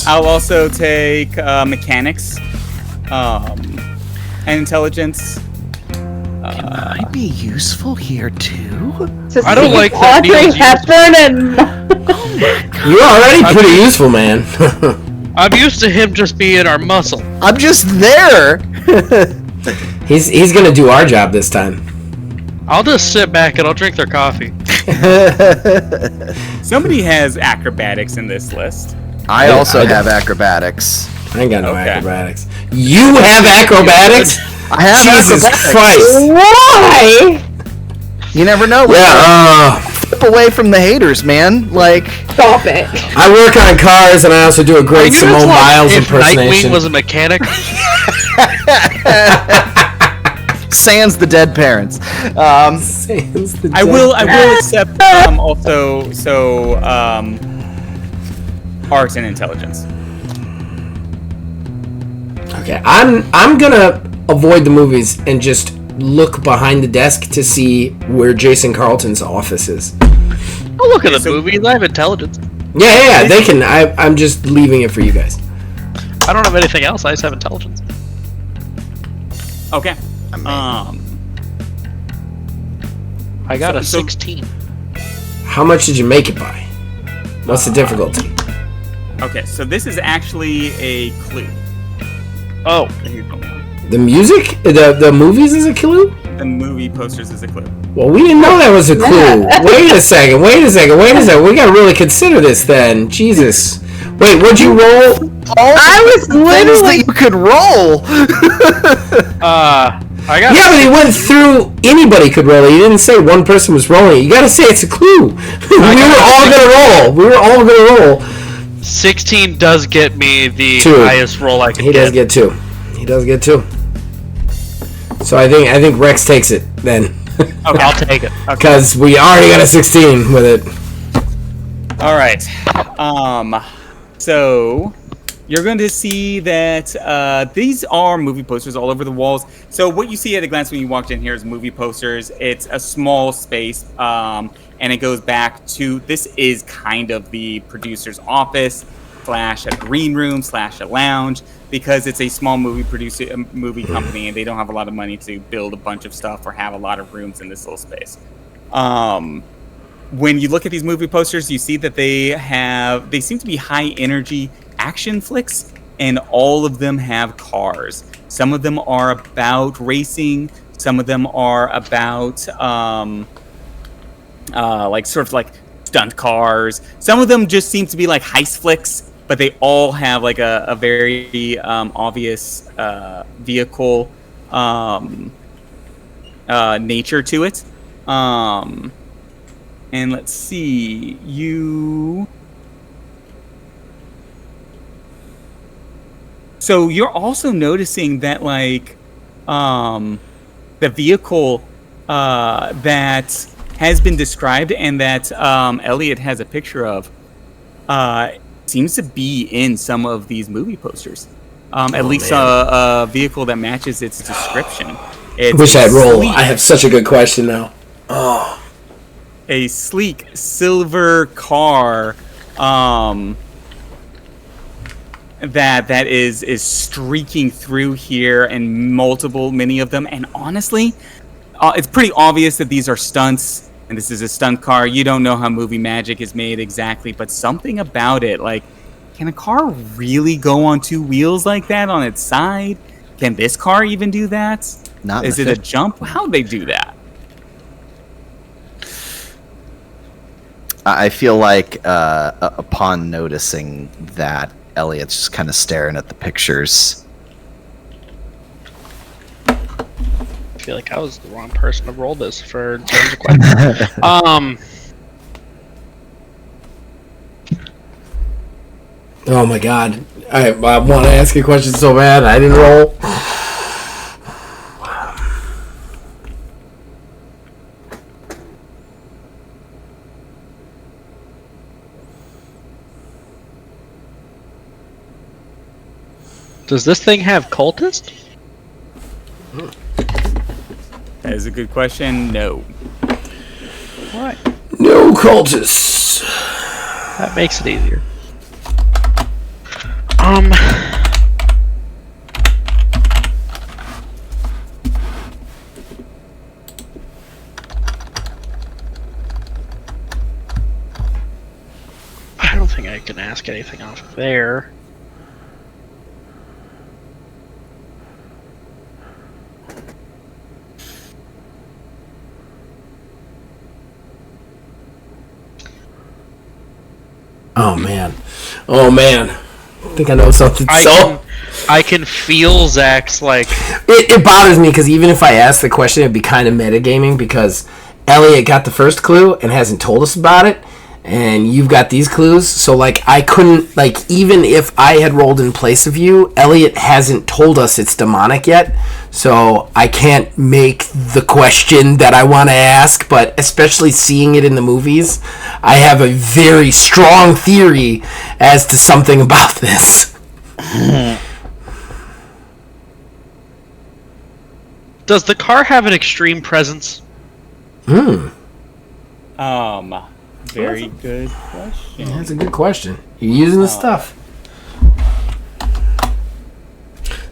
I'll also take mechanics and intellience. Can I be useful here too? I don't like that Audrey Hepburn and. You're already pretty useful, man. I'm used to him just being our muscle. I'm just there. He's gonna do our job this time. I'll just sit back and I'll drink their coffee. Somebody has acrobatics in this list. I also have acrobatics. I ain't got no acrobatics. You have acrobatics? I have Jesus acrobatics. Christ. Why? You never know. Yeah, Flip away from the haters, man. Like, Stop it. I work on cars and I also do a great Simone Biles if impersonation. Nightwing was a mechanic. sans the dead parents. I will accept also art and intelligence. Okay, I'm gonna avoid the movies and just look behind the desk to see where Jason Carlton's office is. I'll look at the movies. I have intelligence. Yeah, they can. I'm just leaving it for you guys. I don't have anything else. I just have intelligence. Okay. I got a 16. How much did you make it by? What's the difficulty? Okay, so this is actually a clue. Oh. The music? The movies is a clue? The movie posters is a clue. Well, we didn't know that was a clue. Wait a second. We gotta really consider this then. Jesus. Wait, what'd you roll? I was literally. That you could roll. I got. Yeah, but he went through. Anybody could roll it. He didn't say one person was rolling it. You gotta say it's a clue. We were all gonna roll. 16 does get me the 2. highest roll I can He get. does get 2. So I think Rex takes it then. Okay, I'll take it. Because we already got a 16 with it. All right. So you're going to see that these are movie posters all over the walls. So what you see at a glance when you walked in here is movie posters. It's a small space, and it goes back to, this is kind of the producer's office / a green room / a lounge, because it's a small movie company, and they don't have a lot of money to build a bunch of stuff or have a lot of rooms in this little space. When you look at these movie posters, you see that they seem to be high energy action flicks, and all of them have cars. Some of them are about racing. Some of them are about like sort of like stunt cars. Some of them just seem to be like heist flicks, but they all have like a very obvious vehicle nature to it. And let's see, So you're also noticing that, like, the vehicle that has been described and that Elliot has a picture of seems to be in some of these movie posters. At least a vehicle that matches its description. I wish I'd roll. I have such a good question now. Oh. A sleek silver car that is streaking through here, and many of them. And honestly, it's pretty obvious that these are stunts, and this is a stunt car. You don't know how movie magic is made exactly, but something about it, like, can a car really go on two wheels like that on its side? Can this car even do that? Is it a jump? How'd they do that? I feel like upon noticing that, Elliot's just kind of staring at the pictures. I feel like I was the wrong person to roll this for in terms of questions. Oh my god. I want to ask a question so bad. I didn't roll. Does this thing have cultist? That is a good question. No. What? No cultists. That makes it easier. I don't think I can ask anything off of there. Oh man. I think I know something. I can feel Zach's like. It bothers me because even if I ask the question, it'd be kind of metagaming because Elliot got the first clue and hasn't told us about it, and you've got these clues. So like I couldn't, like, even if I had rolled in place of you, Elliot hasn't told us it's demonic yet. So I can't make the question that I want to ask, but especially seeing it in the movies, I have a very strong theory as to something about this. Does the car have an extreme presence? Very good question. That's a good question. You're using the stuff.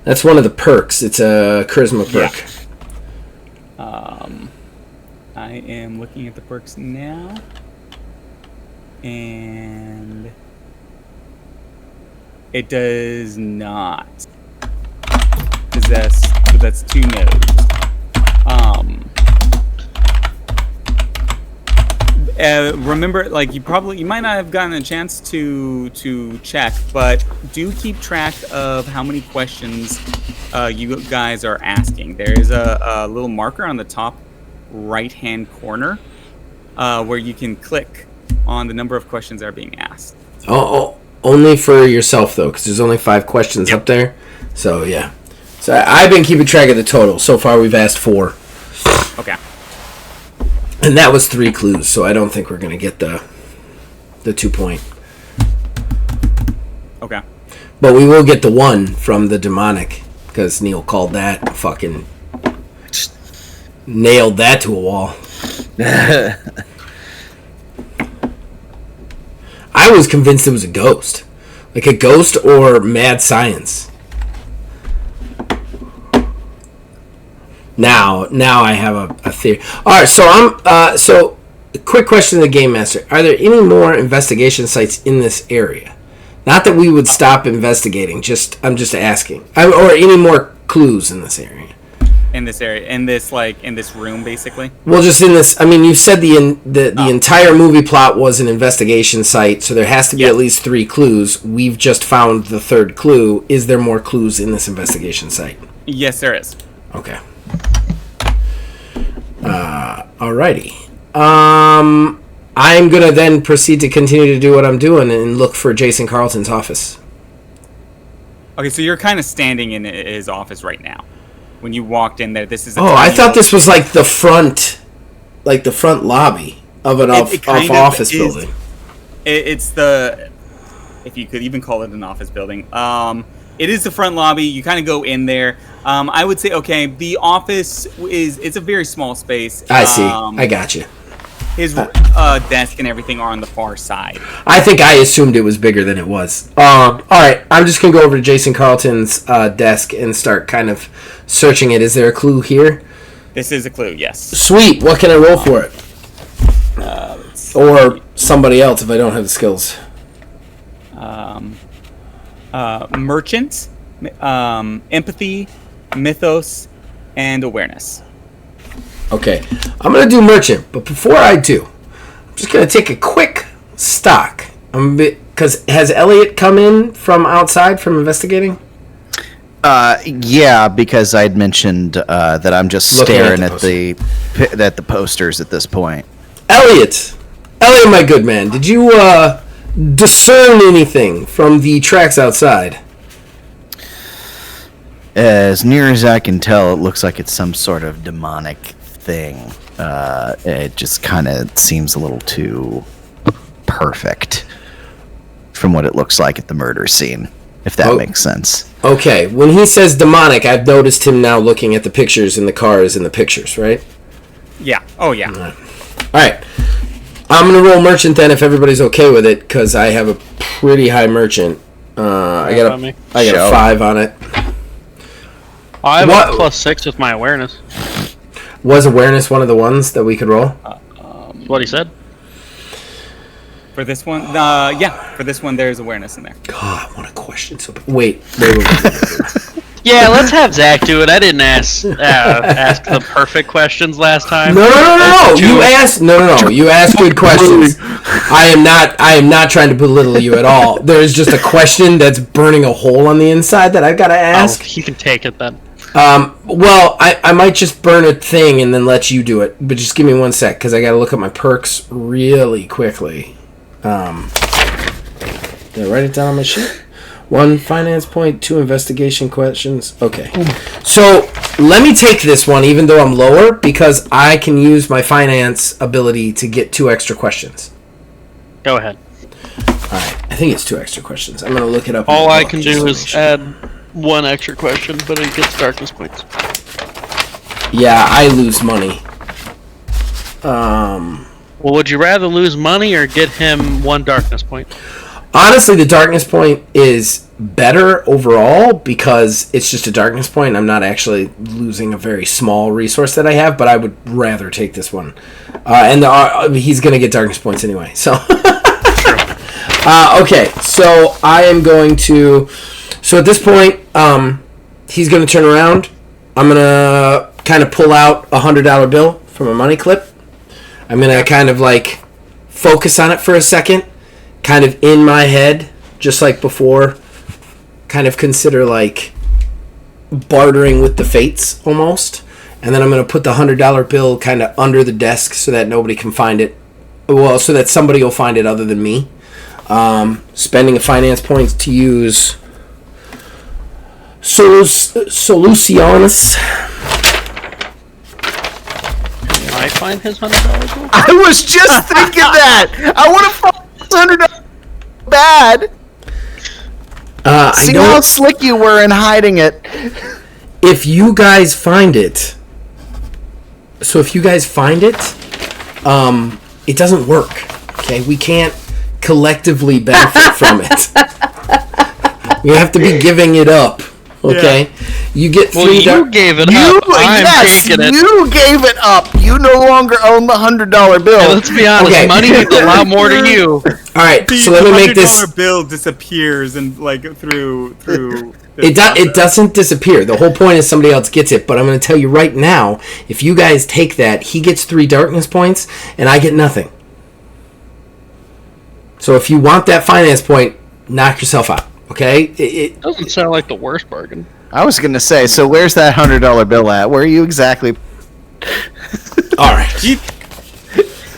That's one of the perks. It's a charisma perk. Yeah. I am looking at the perks now, and it does not possess. So that's 2 nodes. Remember, like, you might not have gotten a chance to check, but do keep track of how many questions you guys are asking. There is a little marker on the top right-hand corner where you can click on the number of questions that are being asked. Oh, only for yourself though, because there's only 5 questions up there. So yeah. So I've been keeping track of the total. So far, we've asked 4. Okay. And that was 3 clues, so I don't think we're going to get the 2 point. Okay. But we will get the 1 from the demonic, because Neil called that fucking... nailed that to a wall. I was convinced it was a ghost. Like a ghost or mad science. Now I have a theory. Alright, so a quick question to the Game Master. Are there any more investigation sites in this area? Not that we would stop investigating, I'm just asking. Or any more clues in this area? In this area, in this room, basically. Well, just in this. I mean, you said the entire movie plot was an investigation site, so there has to be at least 3 clues. We've just found the 3rd clue. Is there more clues in this investigation site? Yes, there is. Okay. Alrighty. I'm gonna then proceed to continue to do what I'm doing and look for Jason Carlton's office. Okay, so you're kind of standing in his office right now. When you walked in there, this is. I thought this was like the front lobby of an office building. It's the, if you could even call it an office building. It is the front lobby. You kind of go in there. I would say, okay, the office it's a very small space. I see. I got you. His desk and everything are on the far side. I think I assumed it was bigger than it was. All right, I'm just going to go over to Jason Carlton's desk and start kind of searching it. Is there a clue here? This is a clue, yes. Sweet. What can I roll for it? Or somebody else if I don't have the skills. Merchant, empathy, mythos, and awareness. Okay, I'm going to do merchant, but before I do, I'm just going to take a quick stock. Because has Elliot come in from outside from investigating? Yeah, because I'd mentioned that I'm just staring at the posters at this point. Elliot, my good man, did you discern anything from the tracks outside? As near as I can tell, it looks like it's some sort of demonic thing. It just kind of seems a little too perfect from what it looks like at the murder scene, if that makes sense. Okay, when he says demonic, I've noticed him now looking at the pictures in the cars in the pictures, right? Yeah. Oh, yeah. All right. I'm going to roll merchant then if everybody's okay with it, because I have a pretty high merchant. I got a 5 on it. I have a +6 with my awareness. Was awareness one of the ones that we could roll? What he said? For this one, for this one, there's awareness in there. God, I want to question something. Wait. Yeah, let's have Zach do it. I didn't ask the perfect questions last time. No. You asked. No. You asked good questions. I am not trying to belittle you at all. There's just a question that's burning a hole on the inside that I've got to ask. Oh, you can take it then. Well, I might just burn a thing and then let you do it. But just give me 1 sec, because I got to look at my perks really quickly. Did I write it down on my sheet? 1 finance point, 2 investigation questions. Okay. So, let me take this one, even though I'm lower, because I can use my finance ability to get 2 extra questions. Go ahead. Alright, I think it's 2 extra questions. I'm going to look it up. All I can do is add 1 extra question, but it gets darkness points. Yeah, I lose money. Well, would you rather lose money or get him 1 darkness point? Honestly, the darkness point is better overall because it's just a darkness point. I'm not actually losing a very small resource that I have, but I would rather take this one. And he's going to get darkness points anyway. So, okay. So I am going to. So at this point, he's going to turn around. I'm going to kind of pull out a $100 bill from a money clip. I'm going to kind of like focus on it for a second. Kind of in my head, just like before, kind of consider like bartering with the fates almost. And then I'm going to put the $100 bill kind of under the desk so that nobody can find it. Well, so that somebody will find it other than me. Spending a finance point to use Solucionis. Can I find his $100 bill? I was just thinking that! I want to find $100 bad. See how slick you were in hiding it. If you guys find it, it doesn't work. Okay, we can't collectively benefit from it. We have to be giving it up. Okay, you get 3. You gave it up. I'm taking it. You gave it up. You no longer own the $100 bill. Yeah, let's be honest. Okay. Money means a lot more to you. All right, so let me make this. $100 bill disappears and through. It doesn't disappear. The whole point is somebody else gets it. But I'm going to tell you right now, if you guys take that, he gets 3 darkness points, and I get nothing. So if you want that finance point, knock yourself out. Okay? It doesn't sound like the worst bargain. I was going to say, so where's that $100 bill at? Where are you exactly? All right.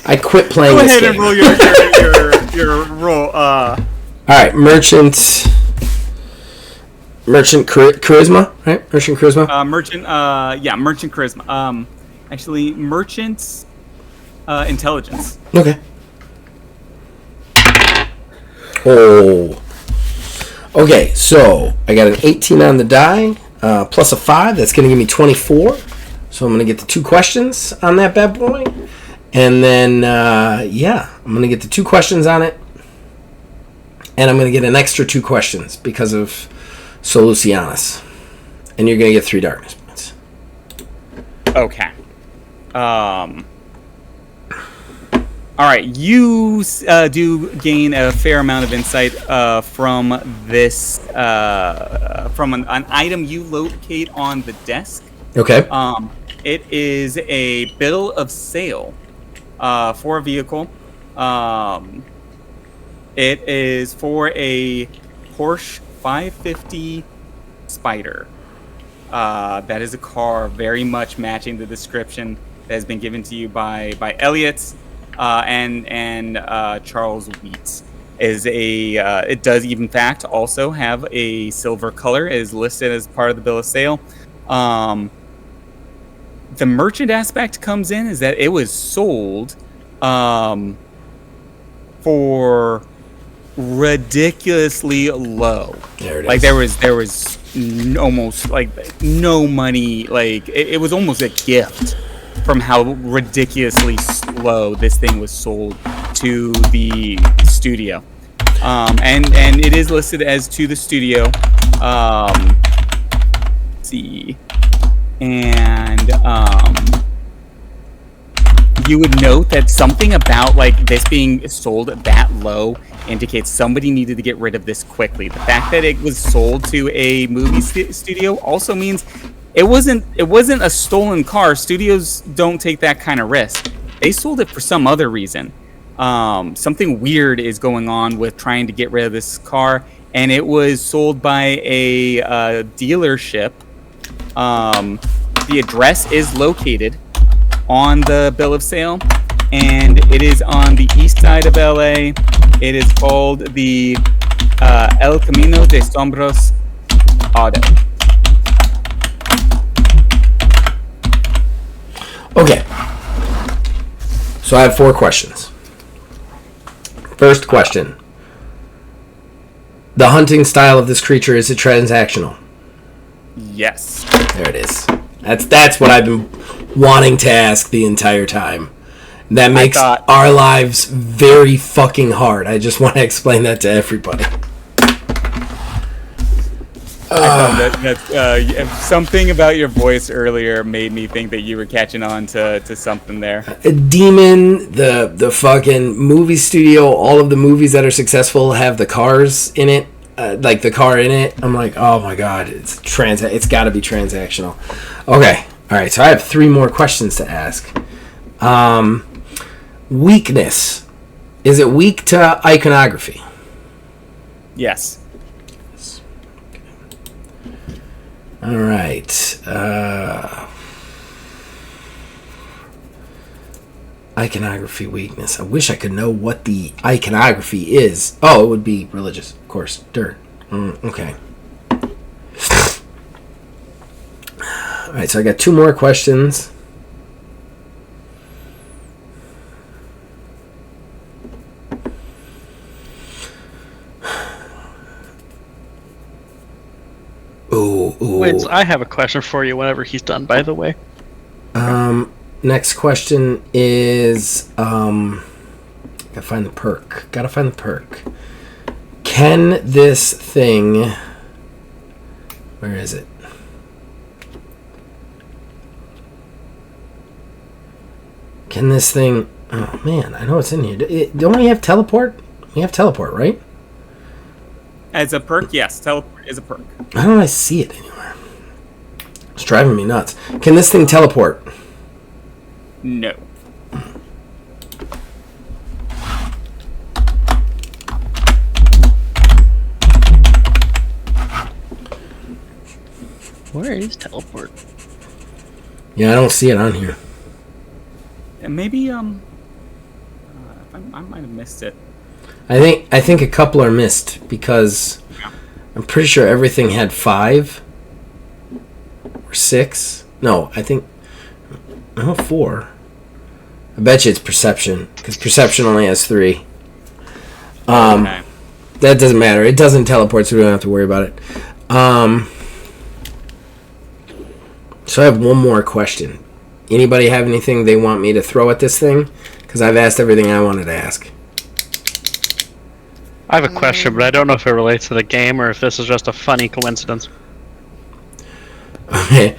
I quit playing this game. Go ahead and roll your roll. All right, merchant charisma, right? Merchant charisma. Merchant charisma. Actually, merchant's intelligence. Okay. Oh. Okay, so I got an 18 on the die, plus a 5. That's going to give me 24. So I'm going to get the 2 questions on that bad boy. And then, I'm going to get the 2 questions on it. And I'm going to get an extra 2 questions because of Solucianus. And you're going to get 3 darkness points. Okay. All right. You do gain a fair amount of insight from this, from an item you locate on the desk. Okay. It is a bill of sale for a vehicle. It is for a Porsche 550 Spider. That is a car very much matching the description that has been given to you by Elliot and Charles Wheats. It does in fact also have a silver color. It is listed as part of the bill of sale. The merchant aspect comes in is that it was sold for ridiculously low. There it like is. there was almost like no money. Like it was almost a gift from how ridiculously slow this thing was sold to the studio. And it is listed as to the studio. Let's see. And you would note that something about like this being sold that low indicates somebody needed to get rid of this quickly. The fact that it was sold to a movie studio also means it wasn't a stolen car. Studios don't take that kind of risk. They sold it for some other reason. Something weird is going on with trying to get rid of this car, and it was sold by a dealership. The address is located on the bill of sale, and it is on the east side of LA. It is called the El Camino de Sombros Auto. Okay. So I have 4 questions. First question. The hunting style of this creature, is it transactional? Yes. There it is. That's what I've been wanting to ask the entire time. That makes our lives very fucking hard. I just want to explain that to everybody. I thought that something about your voice earlier made me think that you were catching on to something there. A demon, the fucking movie studio, all of the movies that are successful have the cars in it. Like the car in it. I'm like, oh my god, it's got to be transactional. Okay. All right, so I have 3 more questions to ask. Weakness. Is it weak to iconography? Yes. All right. Iconography weakness. I wish I could know what the iconography is. Oh, it would be religious, of course. Dirt. Okay. All right, so I got 2 more questions. Ooh. Wait, I have a question for you whenever he's done, by the way. Next question is gotta find the perk. Can this thing, where is it? Can this thing, oh man, I know it's in here. Don't we have teleport? We have teleport, right? As a perk, yes. Teleport is a perk. How don't I see it anywhere? It's driving me nuts. Can this thing teleport? No. Where is teleport? Yeah, I don't see it on here. And maybe I might have missed it. I think a couple are missed because I'm pretty sure everything had 5 or 6. No, I think 4. I bet you it's perception because perception only has 3. Okay. That doesn't matter. It doesn't teleport, so we don't have to worry about it. So I have one more question. Anybody have anything they want me to throw at this thing? Because I've asked everything I wanted to ask. I have a question, but I don't know if it relates to the game or if this is just a funny coincidence. Okay.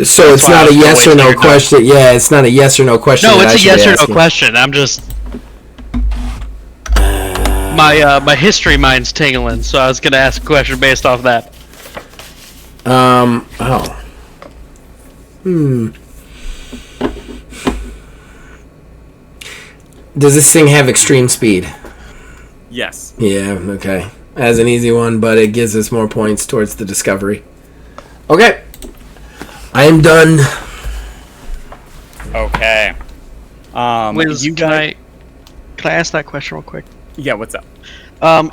So it's not a yes or no question. Yeah, it's not a yes or no question. No, that it's I a yes should or ask no you. question. I'm just my history mind's tingling, so I was gonna ask a question based off that. Does this thing have extreme speed? Yes. Yeah, okay. That's an easy one, but it gives us more points towards the discovery. Okay. I am done. Okay. Wiz, you can got... I ask that question real quick? Yeah, what's up?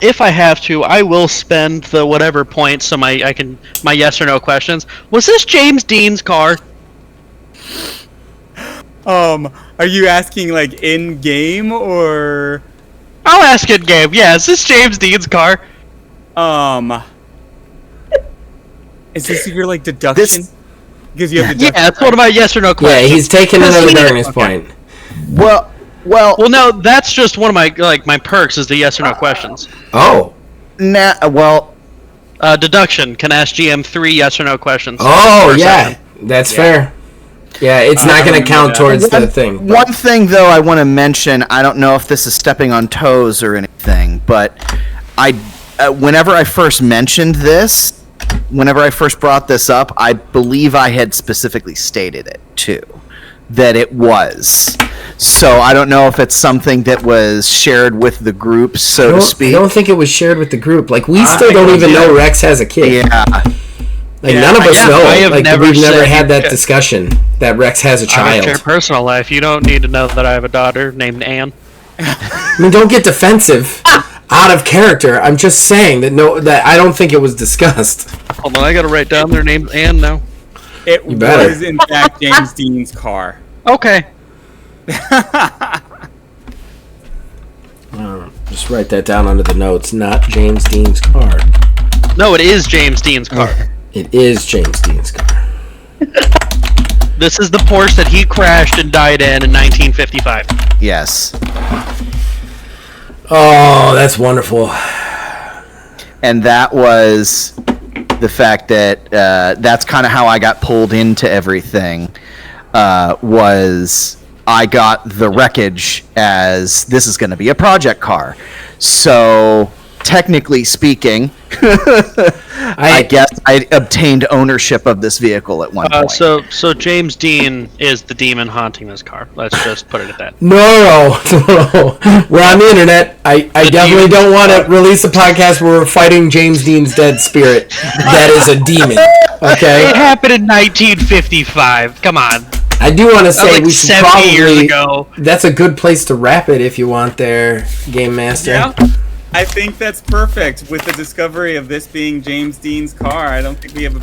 If I have to, I will spend the whatever points so my yes or no questions. Was this James Dean's car? Are you asking like in game or? I'll ask in game. Yeah, is this James Dean's car? Is this your like deduction? Because you have Yeah, that's one of my yes or no questions. Yeah, he's taking another darkness point. Well, Well, no, that's just one of my perks is the yes or no questions. Oh. Deduction can ask GM 3 yes or no questions. Oh, yeah. That's fair. Yeah, it's not going to count towards the thing. One thing, though, I want to mention, I don't know if this is stepping on toes or anything, but whenever I first mentioned this, whenever I first brought this up, I believe I had specifically stated it, too, that it was. So I don't know if it's something that was shared with the group, so to speak. I don't think it was shared with the group. Like, we still don't even know Rex has a kid. Yeah. Like, none of us know. Like, we've never had that shit. discussion that Rex has a I don't share child. personal life. You don't need to know that I have a daughter named Anne. I mean, don't get defensive. Out of character. I'm just saying that I don't think it was discussed. Hold on, I gotta write down their name's Anne now. It You better. was in fact James Dean's car. Okay. Just write that down under the notes. Not James Dean's car. No, it is James Dean's car. It is James Dean's car. This is the Porsche that he crashed and died in 1955. Yes. Oh, that's wonderful. And that was the fact that that's kind of how I got pulled into everything, was I got the wreckage as this is going to be a project car. So, technically speaking, I guess I obtained ownership of this vehicle at one point. So James Dean is the demon haunting this car. Let's just put it at that. No. We're on the internet. I definitely don't want to release a podcast where we're fighting James Dean's dead spirit. That is a demon. Okay? It happened in 1955. Come on. I do want to say like we should 70 probably... years ago. That's a good place to wrap it if you want there, Game Master. Yeah, I think that's perfect. With the discovery of this being James Dean's car, I don't think we have a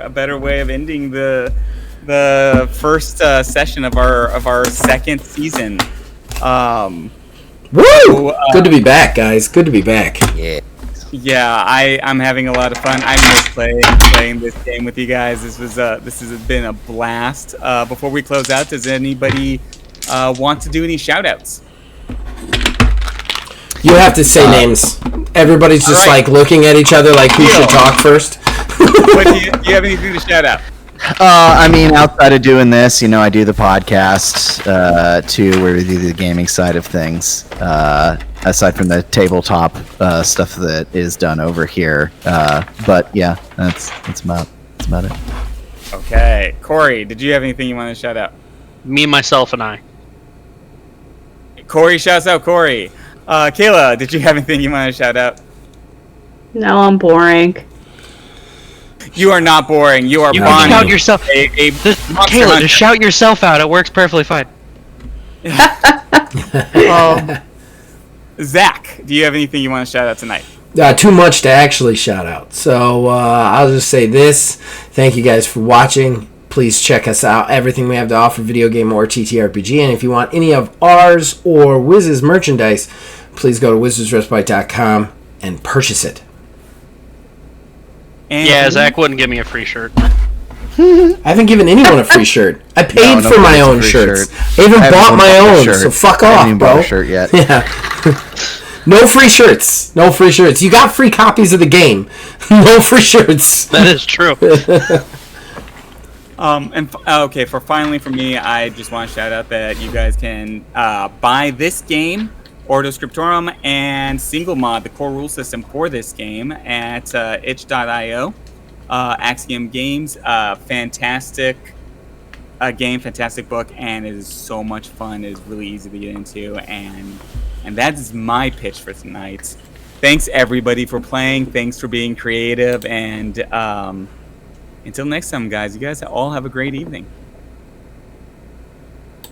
better way of ending the first session of our second season. Woo! Good to be back, guys. Good to be back. Yeah. Yeah, I'm having a lot of fun. I miss playing this game with you guys. This has been a blast. Before we close out, does anybody want to do any shout-outs? You have to say names. Everybody's just like looking at each other like who should talk first. But do you have anything to shout out? I mean, outside of doing this, I do the podcast too, where we do the gaming side of things. Aside from the tabletop stuff that is done over here, but yeah, that's about it. Okay, Corey, did you have anything you want to shout out? Me, myself, and I. Corey shouts out Corey. Kayla, did you have anything you want to shout out? No, I'm boring. You are not boring. You are Bonnie. Shout yourself. Kayla, just shout yourself out. It works perfectly fine. Zach, do you have anything you want to shout out tonight? Too much to actually shout out. So I'll just say this. Thank you guys for watching. Please check us out. Everything we have to offer, video game or TTRPG. And if you want any of ours or Wiz's merchandise, please go to wizardsrespite.com and purchase it. And yeah, Zach wouldn't give me a free shirt. I haven't given anyone a free shirt. I paid for my own shirts. I even bought my own, so fuck off, I haven't even bro. bought a shirt yet. Yeah. No free shirts. No free shirts. You got free copies of the game. No free shirts. That is true. Okay, for me, I just want to shout out that you guys can buy this game, Ordo Scriptorium, and single mod, the core rule system for this game, at itch.io. Axiom Games, fantastic game, fantastic book, and it is so much fun. It is really easy to get into, and that is my pitch for tonight. Thanks everybody for playing. Thanks for being creative, and until next time, guys. You guys all have a great evening.